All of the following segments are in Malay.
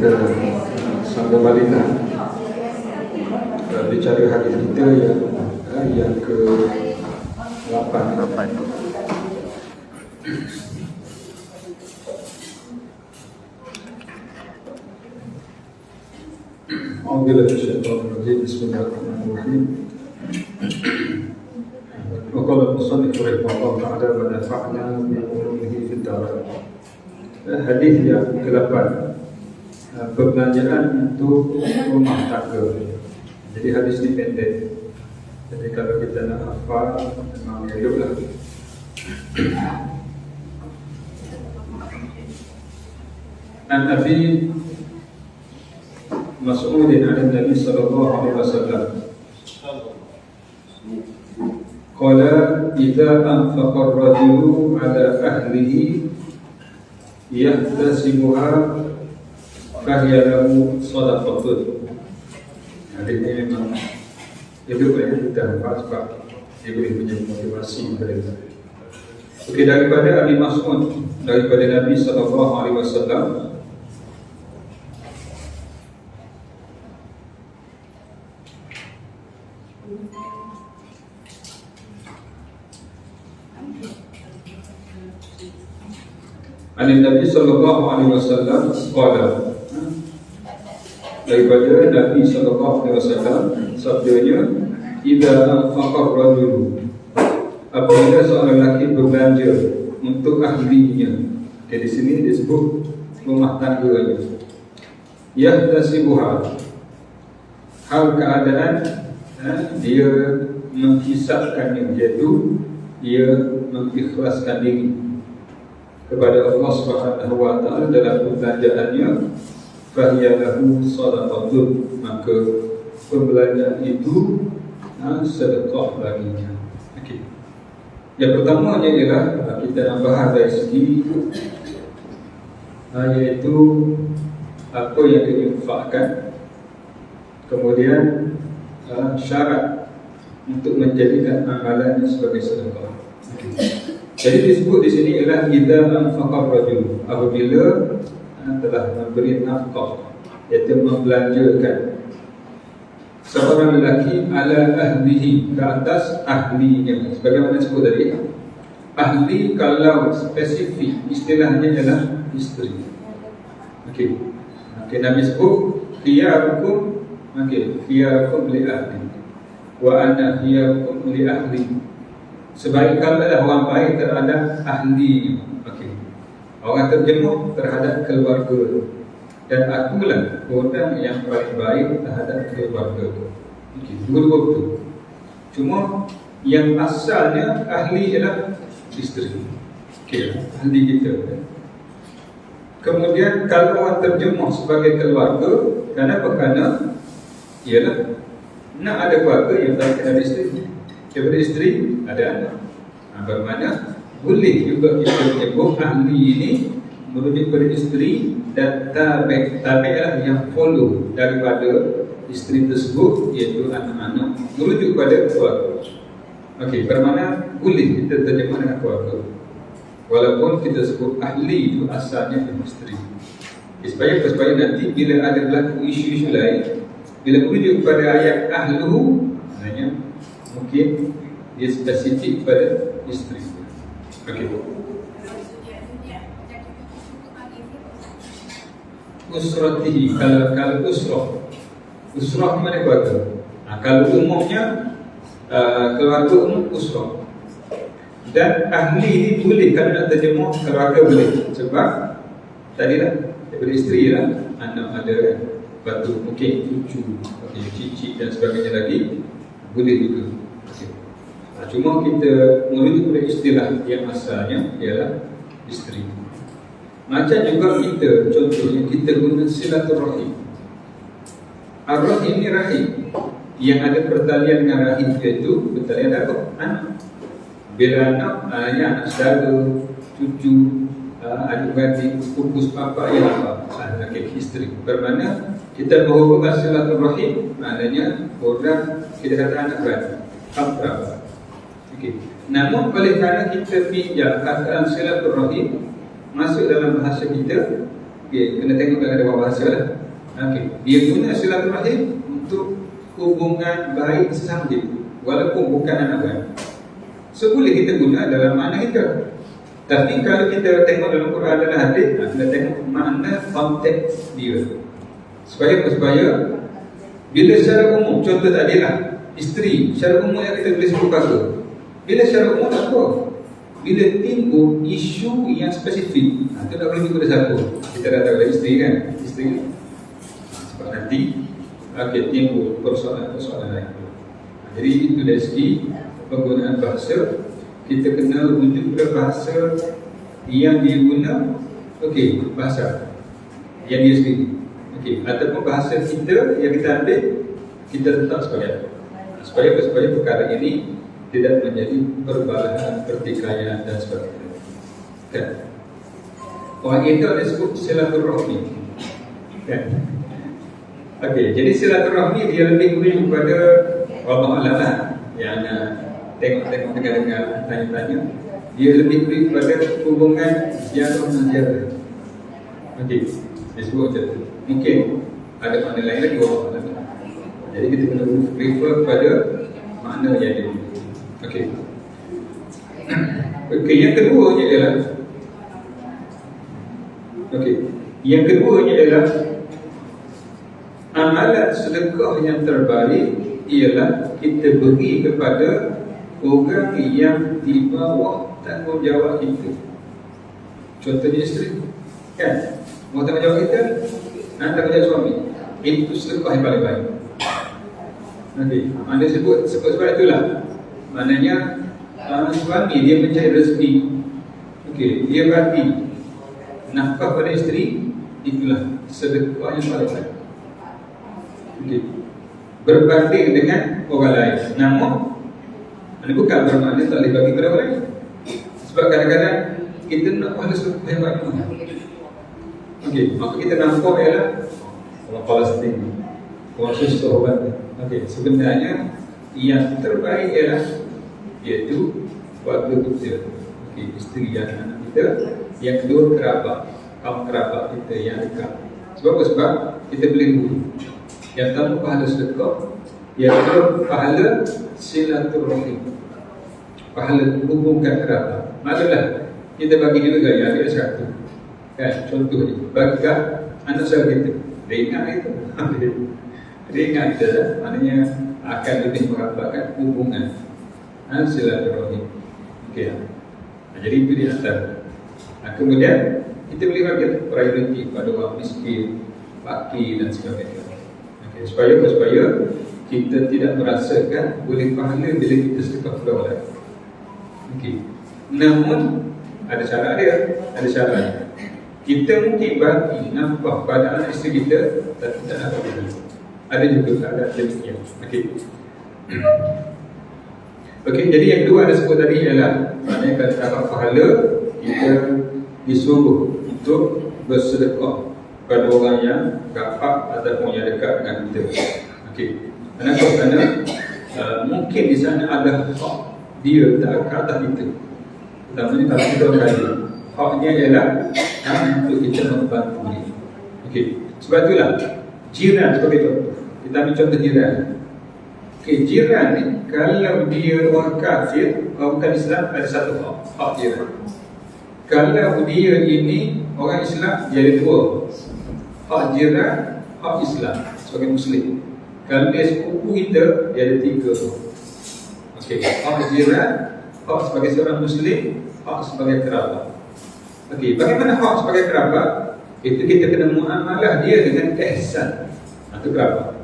kita sambung baliklah bicara hadis kita yang ke-8. A'udzubillahi minasyaitonir rajim. Bismillahirrahmanirrahim. Wa qala al-musannif rahimahullah ta'ala wa nafa'na bi ulumihi fid dar. Hadis yang ke-8, perbelanjaan untuk rumah tangga. Jadi hadis ini pendek. Jadi kalau kita nak hafal memang eloklah. An Abi Mas'ud an Nabi sallallahu alaihi wasallam qala idza anfaqa ar-rajulu ala ahlihi yahtasibuha fahiya lahu sadaqatun. Hadis ini memang itu kita hafal sebab dia boleh menjadi motivasi kepada kita. Okey, daripada Abi Mas'ud, daripada Nabi sallallahu alaihi wasallam, Nabi sallallahu alaihi wasallam qala, daripada Nabi sallallahu alaihi wasallam sabdanya, idza anfaqa ar-rajulu, apabila seorang lelaki berbelanja untuk ahlinya. Di sini disebut rumah tangganya. Yahtasibuha, hal keadaan dia menghisapkannya, iaitu dia mengikhlaskan diri kepada Allah Subhanahu wa taala dalam perbelanjaannya, fahiya lahu sadaqatun, maka perbelanjaan itu sedekah baginya. Okey. Yang pertamanya ialah kita nak bahas dari segi iaitu apa yang diinfakkan, kemudian syarat untuk menjadikan amalan sebagai sedekah. Okay. Jadi disebut di sini ialah idza anfaqa ar-rajul, apabila telah memberi nafkah, iaitu membelanjakan seorang lelaki ala ahlihi, ke atas ahlinya. Sebagaimana disebut tadi, ahli kalau spesifik istilahnya ialah isteri. Okey. Nabi sebut khiyarukum, khiyarukum li ahli wa ana khiyarukum li ahli. Sebaik-baiklah orang baik terhadap ahli. Orang terjemuh terhadap keluarga, dan akulah orang yang paling baik terhadap keluarga. Dua-dua betul. Cuma yang asalnya ahli ialah isteri. Ahli kita. Kemudian kalau orang terjemuh sebagai keluarga, kerana ialah nak ada keluarga yang baik ada isteri. Daripada isteri ada anak. Bermakna boleh juga kita menyebut ahli ini merujuk kepada isteri, dan tabi'ah yang follow daripada isteri tersebut, iaitu anak-anak, merujuk kepada keluarga. Okey, bermakna boleh kita terjemah dengan keluarga, walaupun kita sebut ahli itu asalnya dari isteri. Supaya nanti bila ada berlaku isu-isu lain, bila merujuk kepada ayat ahlu, maknanya mungkin dia spesifik pada isteri. Okey. Usratihi, kalau usrah mana keluarga? Kalau umumnya keluarga umum usrah. Dan ahli ini boleh, kalau nak terjemah keluarga boleh, sebab tadilah daripada isteri lah, anak ada, batu mungkin cucu, cicit dan sebagainya lagi, boleh juga. Cuma kita merujuk pada istilah yang asalnya ialah isteri. Macam juga kita, contohnya kita guna silaturahim. Ar-rahim ni rahim yang ada pertalian dengan rahim, iaitu pertalian apa? Anak. Bila anak, anak saudara, cucu, adik-beradik, sepupu sepapak, yang apa? Laki isteri. Bermakna kita berhubungan silaturahim, maknanya orang kita kata anak beradik, akrab. Okey. Namun oleh kerana kita pinjam kataan silaturahim masuk dalam bahasa kita, Okay, kena tengok dalam dua bahasa lah. Okay, dia guna silaturahim untuk hubungan baik sesama kita, walaupun bukan anak beradik. So boleh kita guna dalam makna kita. Tapi kalau kita tengok dalam Quran dan hadis, kita tengok makna konteks dia. Supaya bila secara umum, contoh tadi lah, isteri, secara umum yang kita boleh sebut kakak. Bila secara umum tak apa. Bila timbul isu yang spesifik, itu tak boleh kepada siapa. Kita dah tahu isteri kan, isteri. Sebab nanti timbul persoalan lain. Jadi itu dari segi penggunaan bahasa, kita kena rujuk pada bahasa yang dia guna. Okey, bahasa yang dia sendiri. Okey, ataupun bahasa kita yang kita ambil, kita letak sebagai supaya perkara ini tidak menjadi perbalahan, pertikaian dan sebagainya. Kan? Orang itu ada sebut silaturahmi. Kan? Okey, jadi silaturahmi dia lebih merujuk kepada Allah Alam yang tengok dengar tanya-tanya. Dia lebih merujuk kepada hubungan ziarah menziarah. Okey, disebut macam tu. Mungkin ada makna lain lagi Allah Alam. Jadi kita kena refer kepada makna yang dia. Okey. Okey, yang keduanya ialah amalan sedekah yang terbaik ialah kita beri kepada orang yang di bawah tanggungjawab kita. Contohnya isteri, kan? Bawah tanggungjawab kita, tanggungjawab suami. Itu sedekah yang paling baik. Okey, anda sebut sebab itulah. Maknanya suami dia mencari rezeki. Okey, dia bagi nafkah pada isteri, itulah sedekah yang paling baik. Okey, berbanding dengan orang lain. Namun ini bukan bermakna tak boleh bagi kepada orang lain. Sebab kadang-kadang kita nak pahala sedekah yang banyak. Okey, maka kita nampak ialah orang Palestin, orang susah banget. Okey, sebenarnya yang terbaik ialah iaitu keluarga kita. Okey, isteri dan anak kita. Yang kedua kerabat, kaum kerabat kita yang dekat. Sebab apa? Sebab kita boleh dulu. Yang pertama pahala sedekah, yang kedua pahala silaturahim, pahala hubungkan kerabat. Maksudlah kita bagi juga gaya dia satu. Kan, contohnya bagikan anak saudara kita, ringan itu. Ringan kita, maknanya akan lebih merapatkan hubungan silaturahim. Okey. Jadi itu di antara. Kemudian kita boleh bagi prioriti pada orang miskin, fakir dan sebagainya. Okey, supaya kita tidak merasakan boleh pahala bila kita sedekah kepada orang lain. Okey. Namun ada syarat dia, ada syarat. Kita mungkin bagi nafkah pada anak isteri kita, tapi tak nak bagi. Ada juga ada demikian. Okey. Okey, jadi yang kedua ada sebut tadi ialah maknanya kalau dapat pahala, kita disuruh untuk bersedekah pada orang yang rapat ataupun yang dekat dengan kita. Okey. Kenapa? Kerana mungkin di sana ada hak dia tak ke atas kita. Utamanya kalau kita orang kaya, haknya ialah untuk kita membantu dia. Okey. Sebab itulah jiran sebagai contoh. Kita ambil contoh jiran. Okey, jiran ni kalau dia orang kafir, orang bukan Islam, ada satu hak jiran. Kalau dia ini orang Islam, dia ada dua hak jiran, hak Islam sebagai Muslim. Kalau dia sepupu kita, dia ada tiga. Okey, hak jiran, hak sebagai seorang Muslim, hak sebagai kerabat. Okey, bagaimana hak sebagai kerabat? Itu kita kena muamalah dia dengan ihsan atau kerabat.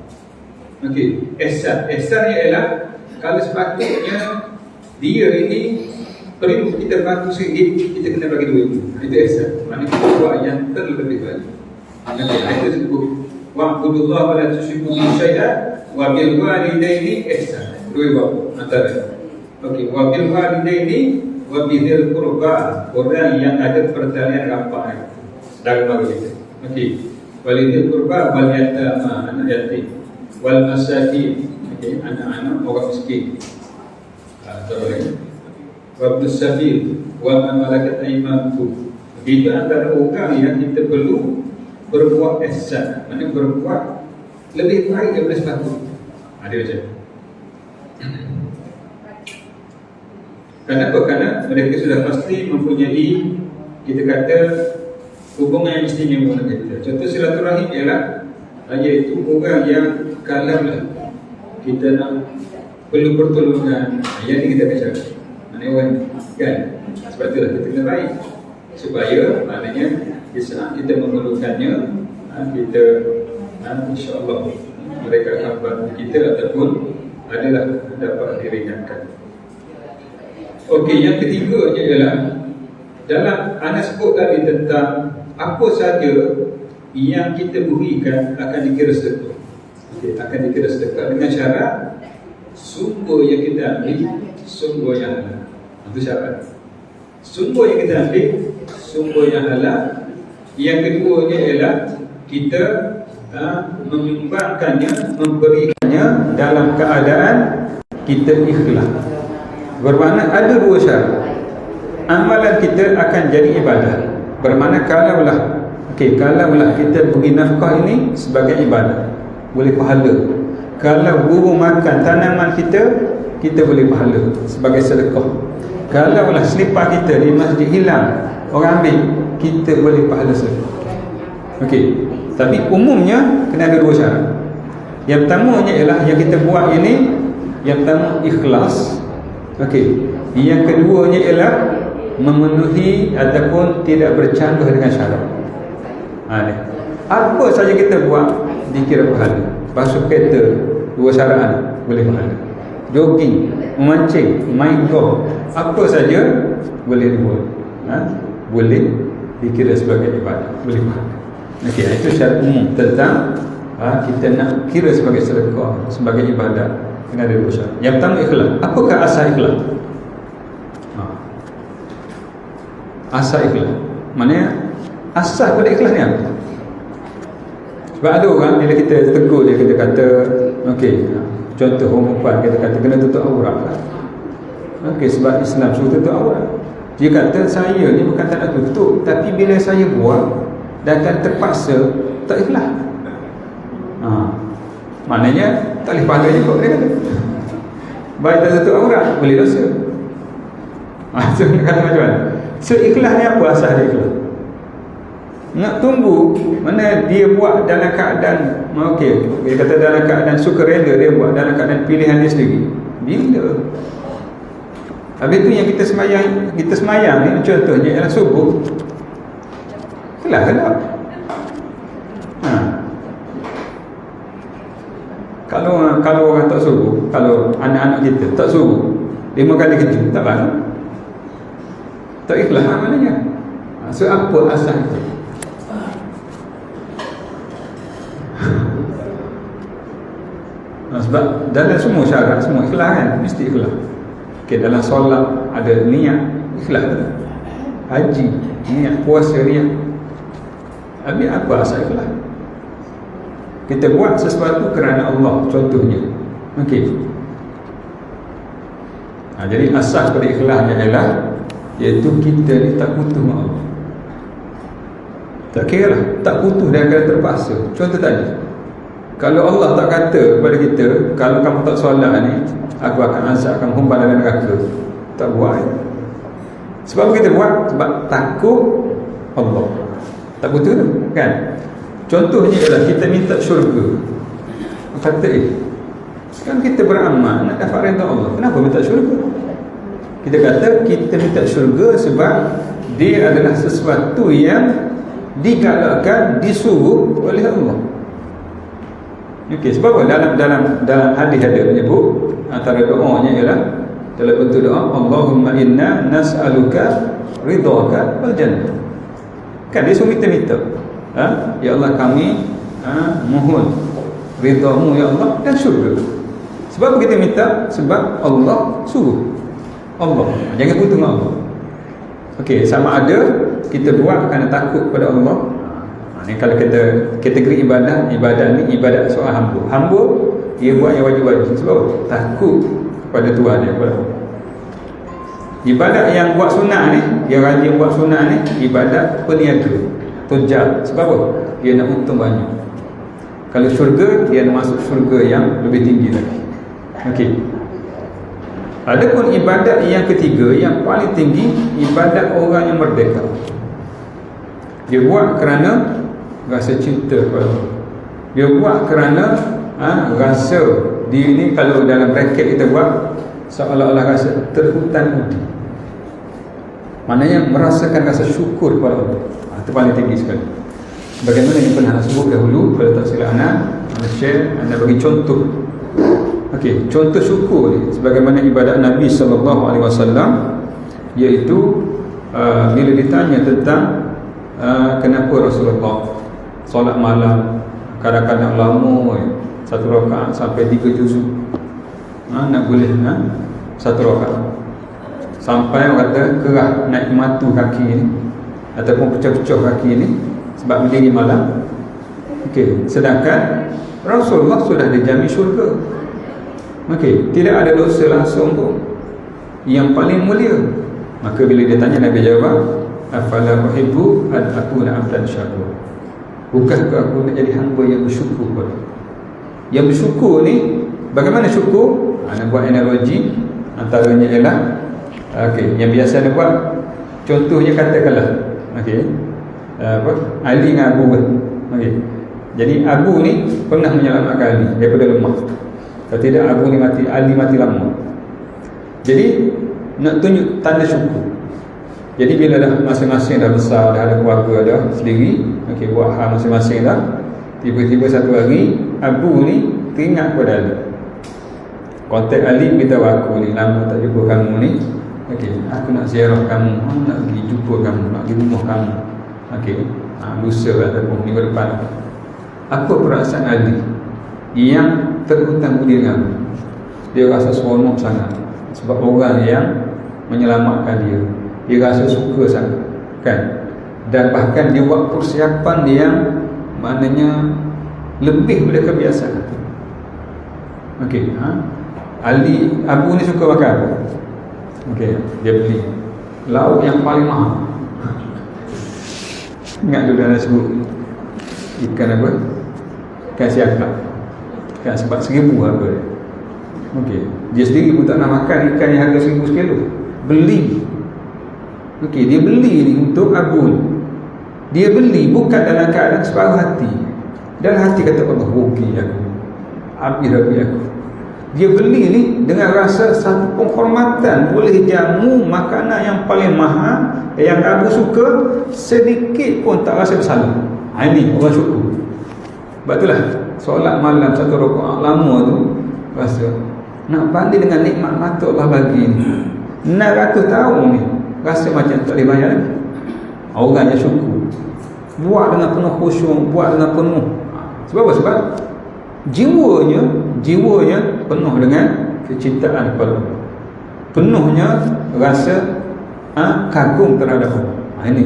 Okey, ihsan ialah kalau sepatutnya dia ini perlu kita bantu sikit, kita kena bagi duit. Itu ihsan. Maknanya kita buat yang terlebih baik. Itu disebut wa'budullah wa la tusyriku bihi syai'an wa bil walidaini ihsan. Dua bab antara. Okey, wa bil walidaini wa bidhil qurba, orang yang ada pertalian rapat dalam kita. Okey, walidil qurba wal yatama, anak yatim, wal masakin, okey, anak-anak orang miskin. Terus wabnus sabil wa man malakat aymanukum. Itu antara orang yang kita perlu berbuat ihsan, maknanya berbuat lebih baik daripada sepatutnya. Ada macam. Kenapa? Kerana mereka sudah pasti mempunyai, kita kata, hubungan yang istimewa dengan kita. Contoh silaturahim ialah iaitu orang yang kalaulah kita nak perlu pertolongan, yang ni kita akan cakap. Maknanya orang kan, sebab itulah kita kena baik supaya maknanya di saat kita memerlukannya, kita insya-Allah mereka akan bantu kita ataupun adalah dapat diringankan. Okey, yang ketiganya ialah dalam anda sebut tadi tentang apa saja yang kita berikan akan dikira sedekah. Okey, akan dikira sedekah dengan syarat sumber yang kita ambil sumber yang halal. Itu syarat. Sumber yang kita ambil sumber yang halal. Yang keduanya ialah kita menyumbangkannya, memberikannya dalam keadaan kita ikhlas. Bermakna ada dua syarat. Amalan kita akan jadi ibadah. Bermakna kalaulah kita beri nafkah ini sebagai ibadah, boleh pahala. Kalau guru makan tanaman kita boleh pahala sebagai sedekah. Kalaulah selipar kita di masjid hilang, orang ambil, kita boleh pahala sedekah. Okey. Tapi umumnya kena ada dua syarat. Yang pertamanya ialah yang kita buat ini, yang pertama ikhlas. Okey. Yang keduanya ialah memenuhi ataupun tidak bercanggah dengan syarat. Apa saja kita buat dikira pahala. Basuh kereta, dua syarat boleh pahala. Jogging, memancing, main golf, apa saja boleh dibuat. Boleh dikira sebagai ibadah, boleh pahala. Okey, itu syarat umum tentang kita nak kira sebagai sedekah, sebagai ibadah. Kena ada dua syarat. Yang pertama ikhlas. Apakah asal ikhlas? Asal ikhlas. Maknanya asal pada ikhlas ni apa? Sebab ada orang bila kita tegur dia, kita kata okey, contoh orang perempuan kita kata kena tutup aurat. Okey, sebab Islam suruh tutup aurat. Dia kata saya ni bukan tak nak tutup, tapi bila saya buat dan terpaksa tak ikhlas. Maknanya tak boleh pahala juga dia kata. Baik tak tutup aurat boleh dosa. So nak kata macam mana? So ikhlas ni apa asal dia ikhlas? Nak tunggu mana dia buat dalam keadaan okey, dia kata dalam keadaan sukarela dia buat, dalam keadaan pilihan dia sendiri. Bila? Habis tu yang kita semayang ni contohnya ialah subuh. Ikhlas ke tak? Kalau orang tak subuh, kalau anak-anak kita tak subuh 5 kali kejut tak bangun, tak ikhlas maknanya. So apa asal itu? Sebab dalam semua syarat, semua ikhlas kan, mesti ikhlas. Okay, dalam solat ada niat, ikhlas tak? Haji, niat, puasa, niat. Habis apa asal ikhlas? Kita buat sesuatu kerana Allah, contohnya. Okey. Jadi asas pada ikhlas ialah iaitu kita ni tak putus dengan Allah. Tak kira lah, tak putus dan kena terpaksa. Contoh tadi, kalau Allah tak kata kepada kita, kalau kamu tak solat ni, aku akan azab kamu humban dalam neraka, tak buat. Sebab kita buat sebab takut Allah. Tak putus tu kan. Contohnya ialah kita minta syurga. Kata kan kita beramal nak dapat redha Allah, kenapa minta syurga? Kita kata kita minta syurga sebab dia adalah sesuatu yang digalakkan, disuruh oleh Allah. Okey, sebab apa? Dalam hadis ada menyebut antara doanya ialah dalam bentuk doa Allahumma inna nas'aluka ridhaka wal jannah. Kan dia suruh kita minta. Ya Allah kami mohon ridhamu ya Allah dan syurga. Sebab kita minta sebab Allah suruh. Allah, jangan putus dengan Allah. Okey, sama ada kita buat kerana takut kepada Allah. Ni kalau kita kategori ibadah ni ibadat seorang hamba. Hamba dia buat yang wajib-wajib sebab takut kepada Tuhan dia. Ibadat yang buat sunat ni, yang rajin buat sunat ni, ibadat peniaga, tujar. Sebab apa? dia nak untung banyak. Kalau syurga, dia nak masuk syurga yang lebih tinggi lagi. Okey. Adapun ibadat yang ketiga, yang paling tinggi, ibadat orang yang merdeka. Dia buat kerana rasa cinta kepada Allah. Dia buat kerana rasa diri ni, kalau dalam bracket kita buat, seolah-olah rasa terhutan budi. Maknanya merasakan rasa syukur kepada Allah. Itu paling tinggi sekali. Bagaimana yang pernah sebut dahulu, kalau tak silap anda share, anda bagi contoh. Okey, contoh syukur ni sebagaimana ibadat Nabi SAW, iaitu bila ditanya tentang kenapa Rasulullah solat malam kadang-kadang lama, satu rakaat sampai 3 juzuk, nak boleh satu rakaat, sampai orang kata kerah naik matu kaki ni ataupun pecah-pecah kaki ni sebab berdiri malam. Okey, sedangkan Rasulullah sudah dijamin syurga. Okey, tidak ada dosa langsung pun, yang paling mulia. Maka bila dia tanya, Nabi jawab, afala uhibbu an akuna abdan syakur. Bukankah aku nak jadi hamba yang bersyukur pada? Yang bersyukur ni, bagaimana syukur? Nak buat analogi, antaranya ialah yang biasa dia buat, contohnya katakanlah Ali dengan Abu kan. Jadi Abu ni pernah menyelamatkan Ali daripada lemah. Kalau tidak, Abu ni mati, Ali mati lama. Jadi nak tunjuk tanda syukur. Jadi bila dah masing-masing dah besar, dah ada keluarga dah sendiri, buat hal masing-masing dah, tiba-tiba satu hari Abu ni teringat kepada Ali. Kontak Ali, beritahu aku ni lama tak jumpa kamu ni, aku nak ziarah kamu, nak pergi jumpa kamu, nak pergi rumah kamu. Lusa ataupun minggu depan. Apa perasaan Ali yang terhutang budi dengan aku? Dia rasa seronok sangat sebab orang yang menyelamatkan dia. Dia rasa suka sangat, kan? Dan bahkan dia buat persiapan yang maknanya lebih daripada kebiasaan. Ali, Abu ni suka makan apa? Dia beli lauk yang paling mahal. Ingat dulu dah sebut ikan apa? Ikan siakap. Kan sebab 1,000 harga dia. Dia sendiri pun tak nak makan ikan yang harga 1,000 sekilo. Beli. Dia beli ni untuk Abu. Dia beli bukan dalam keadaan separuh hati. Dalam hati kata Allah, rugi aku, habis aku. Dia beli ni dengan rasa satu penghormatan, boleh jamu makanan yang paling mahal yang Abu suka, sedikit pun tak rasa bersalah. Ini orang syukur. Sebab itulah solat malam satu rakaat lama tu, rasa nak banding dengan nikmat mata Allah bagi ni 600 tahun ni, rasa macam tak boleh bayar lagi. Orang yang syukur, buat dengan penuh khusyuk, buat dengan penuh. Sebab apa? Sebab jiwanya penuh dengan kecintaan kepada Allah, penuhnya rasa kagum terhadap Allah. Ini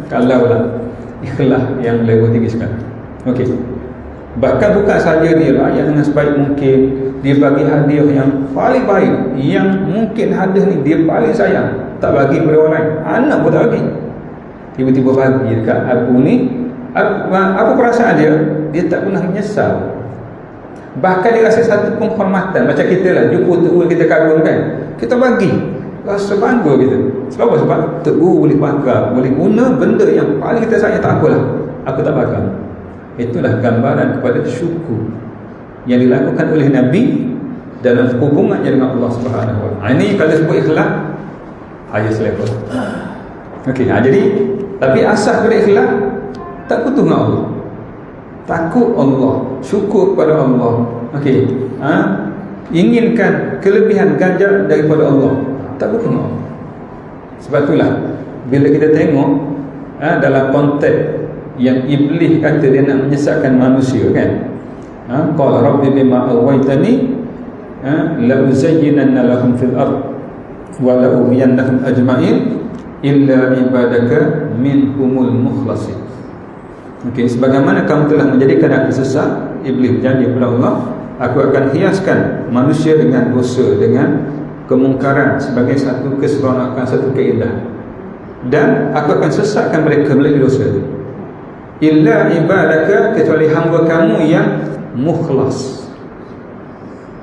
kalaulah ikhlas yang level tinggi sekali. Bahkan bukan saja dia layan dengan sebaik mungkin, dia bagi hadiah yang paling baik, yang mungkin hadiah ni dia paling sayang, tak bagi kepada orang lain, anak pun tak bagi, tiba-tiba bagi dekat Abu ni. Apa perasaan dia? Dia tak pernah menyesal. Bahkan dia rasa satu penghormatan. Macam kita lah, jumpa tuk guru kita kagum kan, kita bagi, rasa bangga kita. Sebab apa? Sebab tuk guru boleh bangga, boleh guna benda yang paling kita sayang. Tak apalah, aku tak bakal. Itulah gambaran kepada syukur yang dilakukan oleh Nabi dalam hubungannya dengan Allah Subhanahu Wa Taala. Ini kalau sebut ikhlas, highest level. Jadi tapi asas pada ikhlas, takut dengan Allah, takut Allah, syukur kepada Allah. Inginkan kelebihan ganjar daripada Allah, takut dengan Allah. Sebab itulah bila kita tengok dalam konteks yang iblis kata dia nak menyesatkan manusia, kan? Qala rabbi bima aghwaytani la uzayyinanna lahum fil ard wa la ughwiyannahum ajma'in illa ibadaka minhumul mukhlasin. Sebagaimana kamu telah menjadikan aku sesat, iblis berjanji kepada Allah, aku akan hiaskan manusia dengan dosa, dengan kemungkaran sebagai satu keseronokan, satu keindahan, dan aku akan sesatkan mereka melalui dosa itu. illa ibadaka, kecuali hamba kamu yang mukhlas.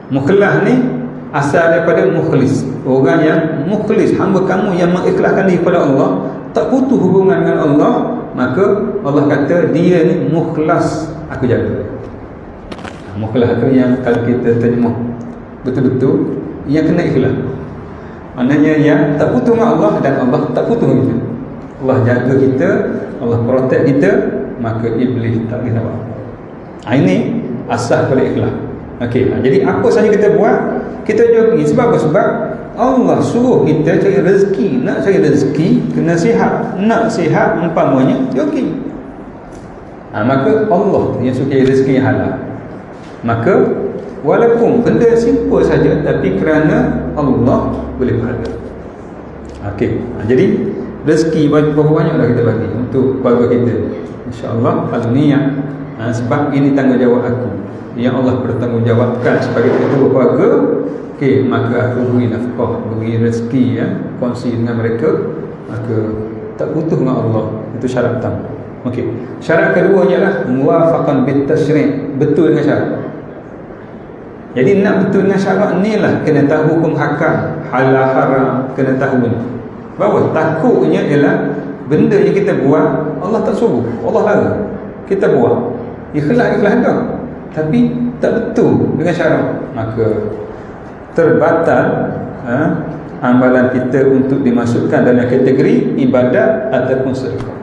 Mukhlas ni asal daripada mukhlis, orang yang mukhlis, hamba kamu yang mengikhlaskan diri kepada Allah, tak putus hubungan dengan Allah, maka Allah kata dia ni mukhlas, aku jaga. Mukhlas tu yang kalau kita terjemah betul-betul, yang kena ikhlas, maknanya yang tak putus dengan Allah dan Allah tak putus dengan kita. Allah jaga kita, Allah protect kita, maka iblis tak boleh nampak. Ini asas pada ikhlas. Okey, jadi apa saja kita buat, kita jogi. Sebab apa? Sebab Allah suruh kita cari rezeki. Nak cari rezeki, kena sihat. Nak sihat, umpamanya jogi. Maka Allah yang suruh cari rezeki yang halal. Maka walaupun benda simple saja, tapi kerana Allah boleh pahala. Okey, jadi rezeki berapa banyak dah kita bagi untuk keluarga kita, insya-Allah. Kalau niat, sebab ini tanggungjawab aku yang Allah bertanggungjawabkan sebagai ketua keluarga. Okey, maka aku beri nafkah, beri rezeki, kongsi dengan mereka, maka tak putus dengan Allah. Itu syarat pertama. Okey, syarat kedua ialah muwafaqan bit tasyri', betul dengan syarat. Jadi nak betul dengan syarat ni lah, kena tahu hukum hakam, halal haram, kena tahu ni. Bahawa takutnya ialah benda yang kita buat Allah tak suruh, Allah larang, kita buat ikhlas dah, tapi tak betul dengan syarat, maka terbatal amalan kita untuk dimasukkan dalam kategori ibadat ataupun sedekah.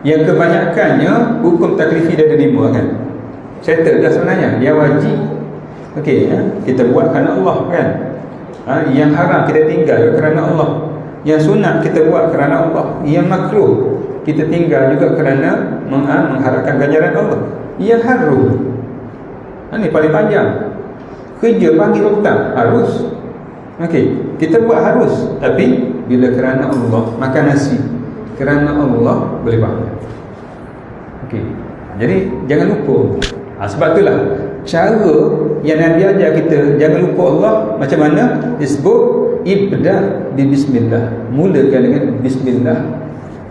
Yang kebanyakannya hukum taklifi dah ada 5 kan, settle dah sebenarnya. Yang wajib, okey, kita buat kerana Allah kan. Yang haram kita tinggal kerana Allah. Yang sunat kita buat kerana Allah. Yang makruh kita tinggal juga kerana mengharapkan ganjaran Allah. Yang harum, ini paling panjang, kerja pagi petang harus. Okey, kita buat harus, tapi bila kerana Allah, makan nasi kerana Allah boleh pahala. Okey, jadi jangan lupa. Sebab itulah cara yang Nabi ajar kita, jangan lupa Allah. Macam mana? Disebut ibda bi bismillah, mulakan dengan bismillah,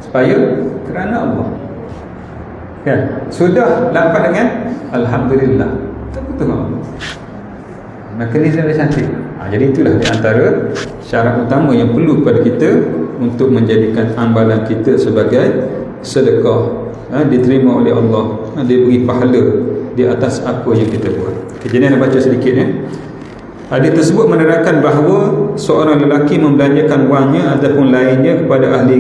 supaya kerana Allah kan. Sudah lapan dengan alhamdulillah, tak betul Allah, maka ni lebih cantik. Jadi itulah di antara syarat utama yang perlu pada kita untuk menjadikan amalan kita sebagai sedekah, diterima oleh Allah, diberi pahala di atas apa yang kita buat. Jadi nak baca sedikit Hadis tersebut menerangkan bahawa seorang lelaki membelanjakan wangnya ataupun lainnya kepada ahli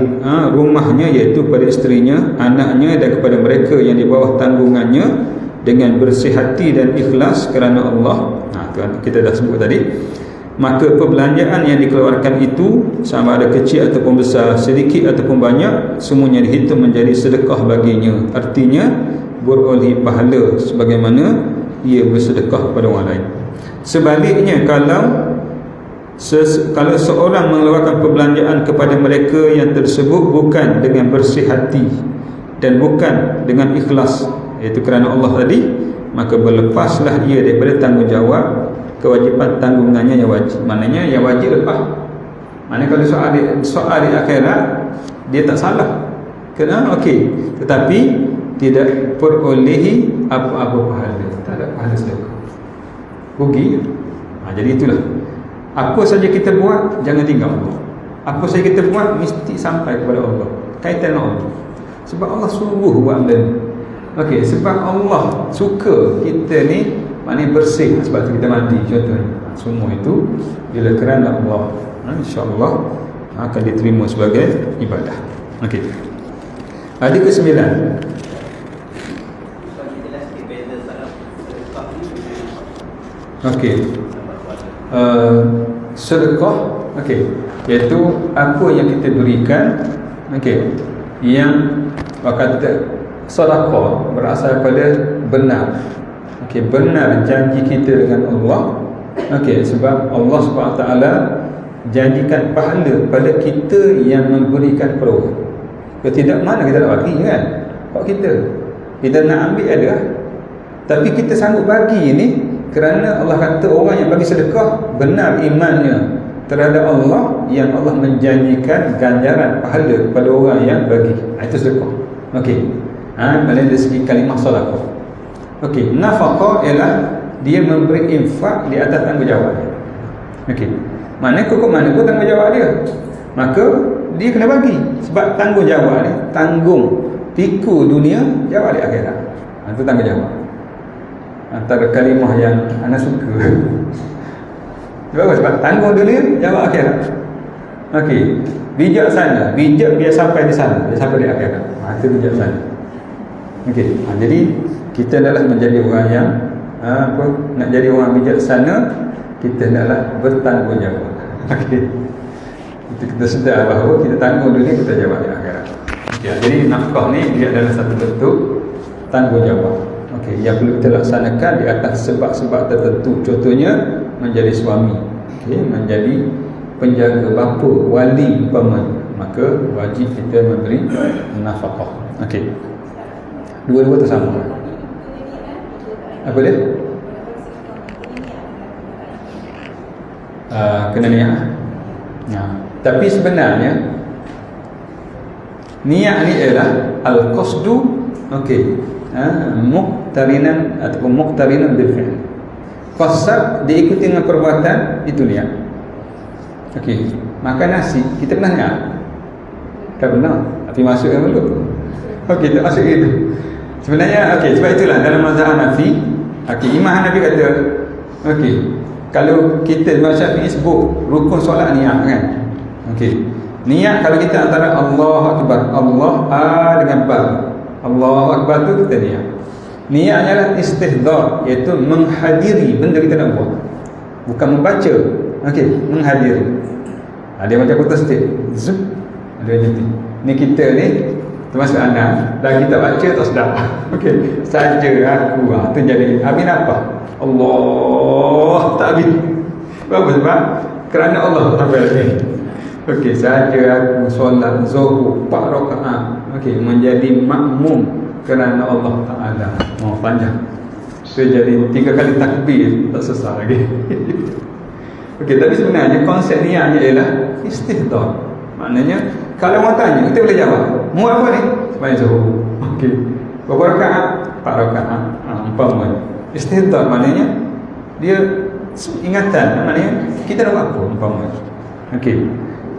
rumahnya, iaitu kepada isterinya, anaknya dan kepada mereka yang di bawah tanggungannya dengan bersih hati dan ikhlas kerana Allah. Kita dah sebut tadi. Maka perbelanjaan yang dikeluarkan itu, sama ada kecil ataupun besar, sedikit ataupun banyak, semuanya dihitung menjadi sedekah baginya. Artinya beroleh pahala sebagaimana ia bersedekah kepada orang lain. Sebaliknya, kalau seorang mengeluarkan perbelanjaan kepada mereka yang tersebut bukan dengan bersih hati dan bukan dengan ikhlas, iaitu kerana Allah tadi, maka berlepaslah ia daripada tanggungjawab kewajipan tanggungannya yang wajib. Maknanya yang wajib lepas. Maknanya kalau soal di akhirat, dia tak salah, kena okey, tetapi tidak perolehi apa-apa pahala, tak ada pahala sedekah, rugi. Jadi itulah, apa saja kita buat jangan tinggal Allah. Apa saja kita buat mesti sampai kepada Allah, kaitan dengan Allah. Sebab Allah suruh buat benda ni. Okey, sebab Allah suka kita ni, maknanya bersih. Sebab tu kita mandi contohnya. Semua itu bila kerana Allah, insya-Allah akan diterima sebagai ibadah. Okey. Hadis ke-9. Okey. Sedekah, okey, iaitu apa yang kita berikan, okey, yang kata sedekah berasal pada benar. Okey, benar janji kita dengan Allah. Okey, sebab Allah SWT janjikan pahala pada kita yang memberikan kepada. Kalau tidak, mana kita nak bagi kan? Hak kita nak ambil ada, tapi kita sanggup bagi ini kerana Allah kata orang yang bagi sedekah benar imannya terhadap Allah, yang Allah menjanjikan ganjaran pahala kepada orang yang bagi. Itu sedekah. Okey. Dari segi kalimah sedekah. Okey, nafaqah ialah dia memberi infak di atas tanggungjawab dia. Okey. Mana kok tanggungjawab dia? Maka dia kena bagi sebab tanggungjawab dia tanggung tiku dunia, jawab di akhirat. Itu tanggungjawab. Antara kalimah yang ana suka. Sebab tanggung dunia, jawab akhirat. Okey, bijaksana, bijak biar sampai di sana, dia sampai di akhirat. Itu bijaksana. Okey, jadi kita adalah menjadi orang yang nak jadi orang bijaksana, kita adalah bertanggungjawab. Okey. Kita sedar bahawa kita tanggung dunia, kita jawab di akhirat. Okay, jadi nafkah ni dia adalah satu bentuk tanggungjawab. Okey, yang perlu kita laksanakan di atas sebab-sebab tertentu. Contohnya menjadi suami, okey, menjadi penjaga bapa, wali umpamanya, maka wajib kita memberi nafkah. Okey. Dua-dua tu sama. Apa dia? Kena niat. Tapi sebenarnya niat ni ialah al-qasdu, okey, muqtarinan ataupun muqtarinan bil fi'l. Qasad diikuti dengan perbuatan, itu niat. Okey, makan nasi kita pernah niat? Tak pernah, tapi masukkan dulu. Okey, tak masuk itu. Sebenarnya okey, sebab itulah dalam mazhab Hanafi, okey, Imam Hanafi kata, okey, kalau kita Imam Syafi'i sebut rukun solat niat kan. Okey. Niat kalau kita antara Allahu Akbar, Allah dengan ba. Allahu Akbar tu kita niat. Niatnya adalah istihdar, iaitu menghadiri benda kita nak buat. Bukan membaca. Okey, menghadiri. Dia macam putus stick. Zup. Ada jadi. Ni kita ni termasuk anak, dah kita baca tak sedap. Okey, saja aku. Tu jadi habis apa? Allah tak habis. Apa sebab? Kerana Allah sampai lagi. Okey, saja aku solat zuhur 4 rakaat. Okey, menjadi makmum kerana Allah Taala. Mau panjang. So jadi 3 kali takbir tak selesai lagi. Okey, tapi sebenarnya konsep niatnya ialah istihdar. Maknanya kalau orang tanya, kita boleh jawab. Mu apa ni? Sembahyang zuhur. Okey. Berapa rakaat? 4 rakaat. Umpamanya. Istihdar maknanya dia ingatan, maknanya kita nak buat apa umpamanya. Okey.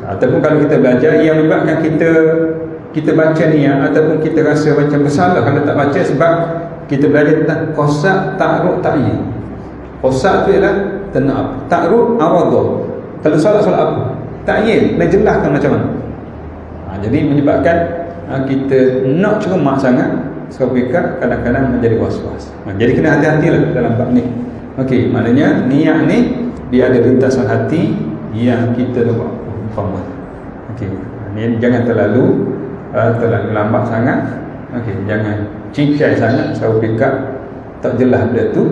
Ataupun kalau kita belajar yang menyebabkan kita baca niat ataupun kita rasa macam bersalah kalau tak baca sebab kita belajar tentang qasad, ta'rud, ta'yin. Qasad tu ialah tenab, ta'rud, awadah. Kalau solat apa? Ta'yin, nak jelaskan macam mana. Jadi menyebabkan kita nak cermat sangat sebab kadang-kadang menjadi was-was. Jadi kena hati-hatilah dalam bab ni. Okey, maknanya niat ni dia ada lintasan hati yang kita buat. Faham? Okey. Ni jangan terlalu lambat sangat. Okey, jangan cincai sangat sampai tak jelas benda tu.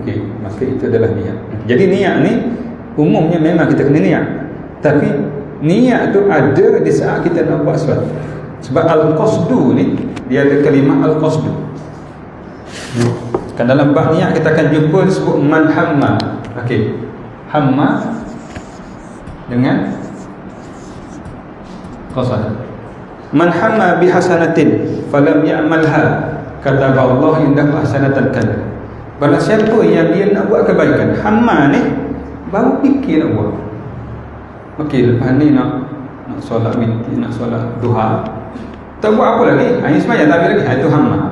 Okey, maka itu adalah niat. Jadi niat ni umumnya memang kita kena niat. Tapi niat tu ada di saat kita nak buat sesuatu. Sebab al-qasdu ni dia ada kalimah al-qasdu. Kan dalam bab niat kita akan jumpa disebut man hamma. Okey. Hamma dengan qasad. Man hamma bi hasanatin falam ya'malha kataballahu indahu hasanatan kana. Barang siapa yang dia nak buat kebaikan, hamma ni baru fikir nak buat. Okey, lepas ni nak solat witir, nak solat duha. Tak buat apa lagi. Ini semayang tak lagi. Itu hamma.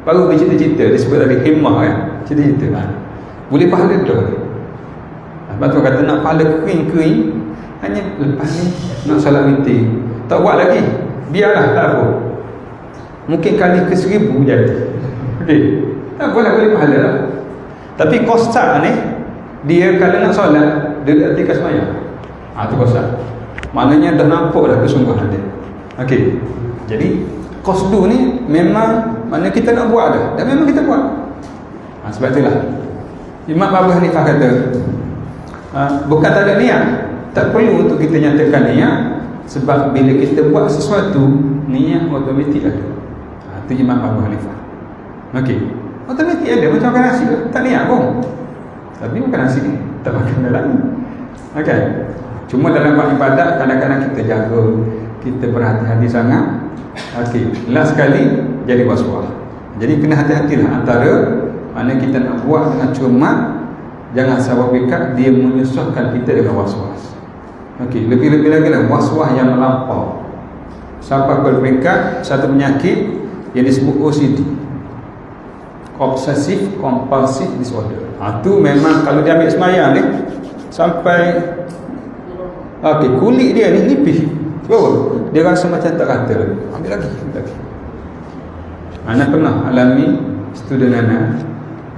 Baru bercita-cita, disebut tadi himmah kan. Cita-cita. Boleh pahala tu. Lepas tu kata nak pahala kering-kering, hanya lepas ni nak solat witir. Tak buat lagi. Biarlah, tak apa. Mungkin kali ke 1000 jadi. Okey. Tak apalah, boleh pahala lah. Tapi qasad ni, dia kalau nak solat, dia ketika semayang. Itu qasad. Maknanya dah nampak dah kesungguhan dia. Okey. Jadi qasdu ni memang maknanya kita nak buat dah. Dan memang kita buat. Sebab itulah Imam Abu Hanifah kata bukan tak ada niat. Tak perlu untuk kita nyatakan niat. Sebab bila kita buat sesuatu, niat automatik ada. Itu Imam Abu Hanifah. Okey. Automatik ada. Macam makan nasi ke? Tak niat pun. Tapi makan nasi ni tak makan dalam. Okey. Cuma dalam bab ibadat kadang-kadang kita jaga, kita berhati-hati sangat. Okey, last sekali jadi was-was. Jadi kena hati-hatilah antara mana kita nak buat dengan cermat, jangan sababkan dia menyusahkan kita dengan was-was. Okey, lebih-lebih lagi lah was-was yang melampau sampai pada peringkat satu penyakit yang disebut OCD, Obsessive Compulsive Disorder. Itu memang kalau dia ambil semayang ni sampai kulit dia ni nipis. Betul? Dia rasa macam tak kata. Ambil lagi. Anak pernah alami student anak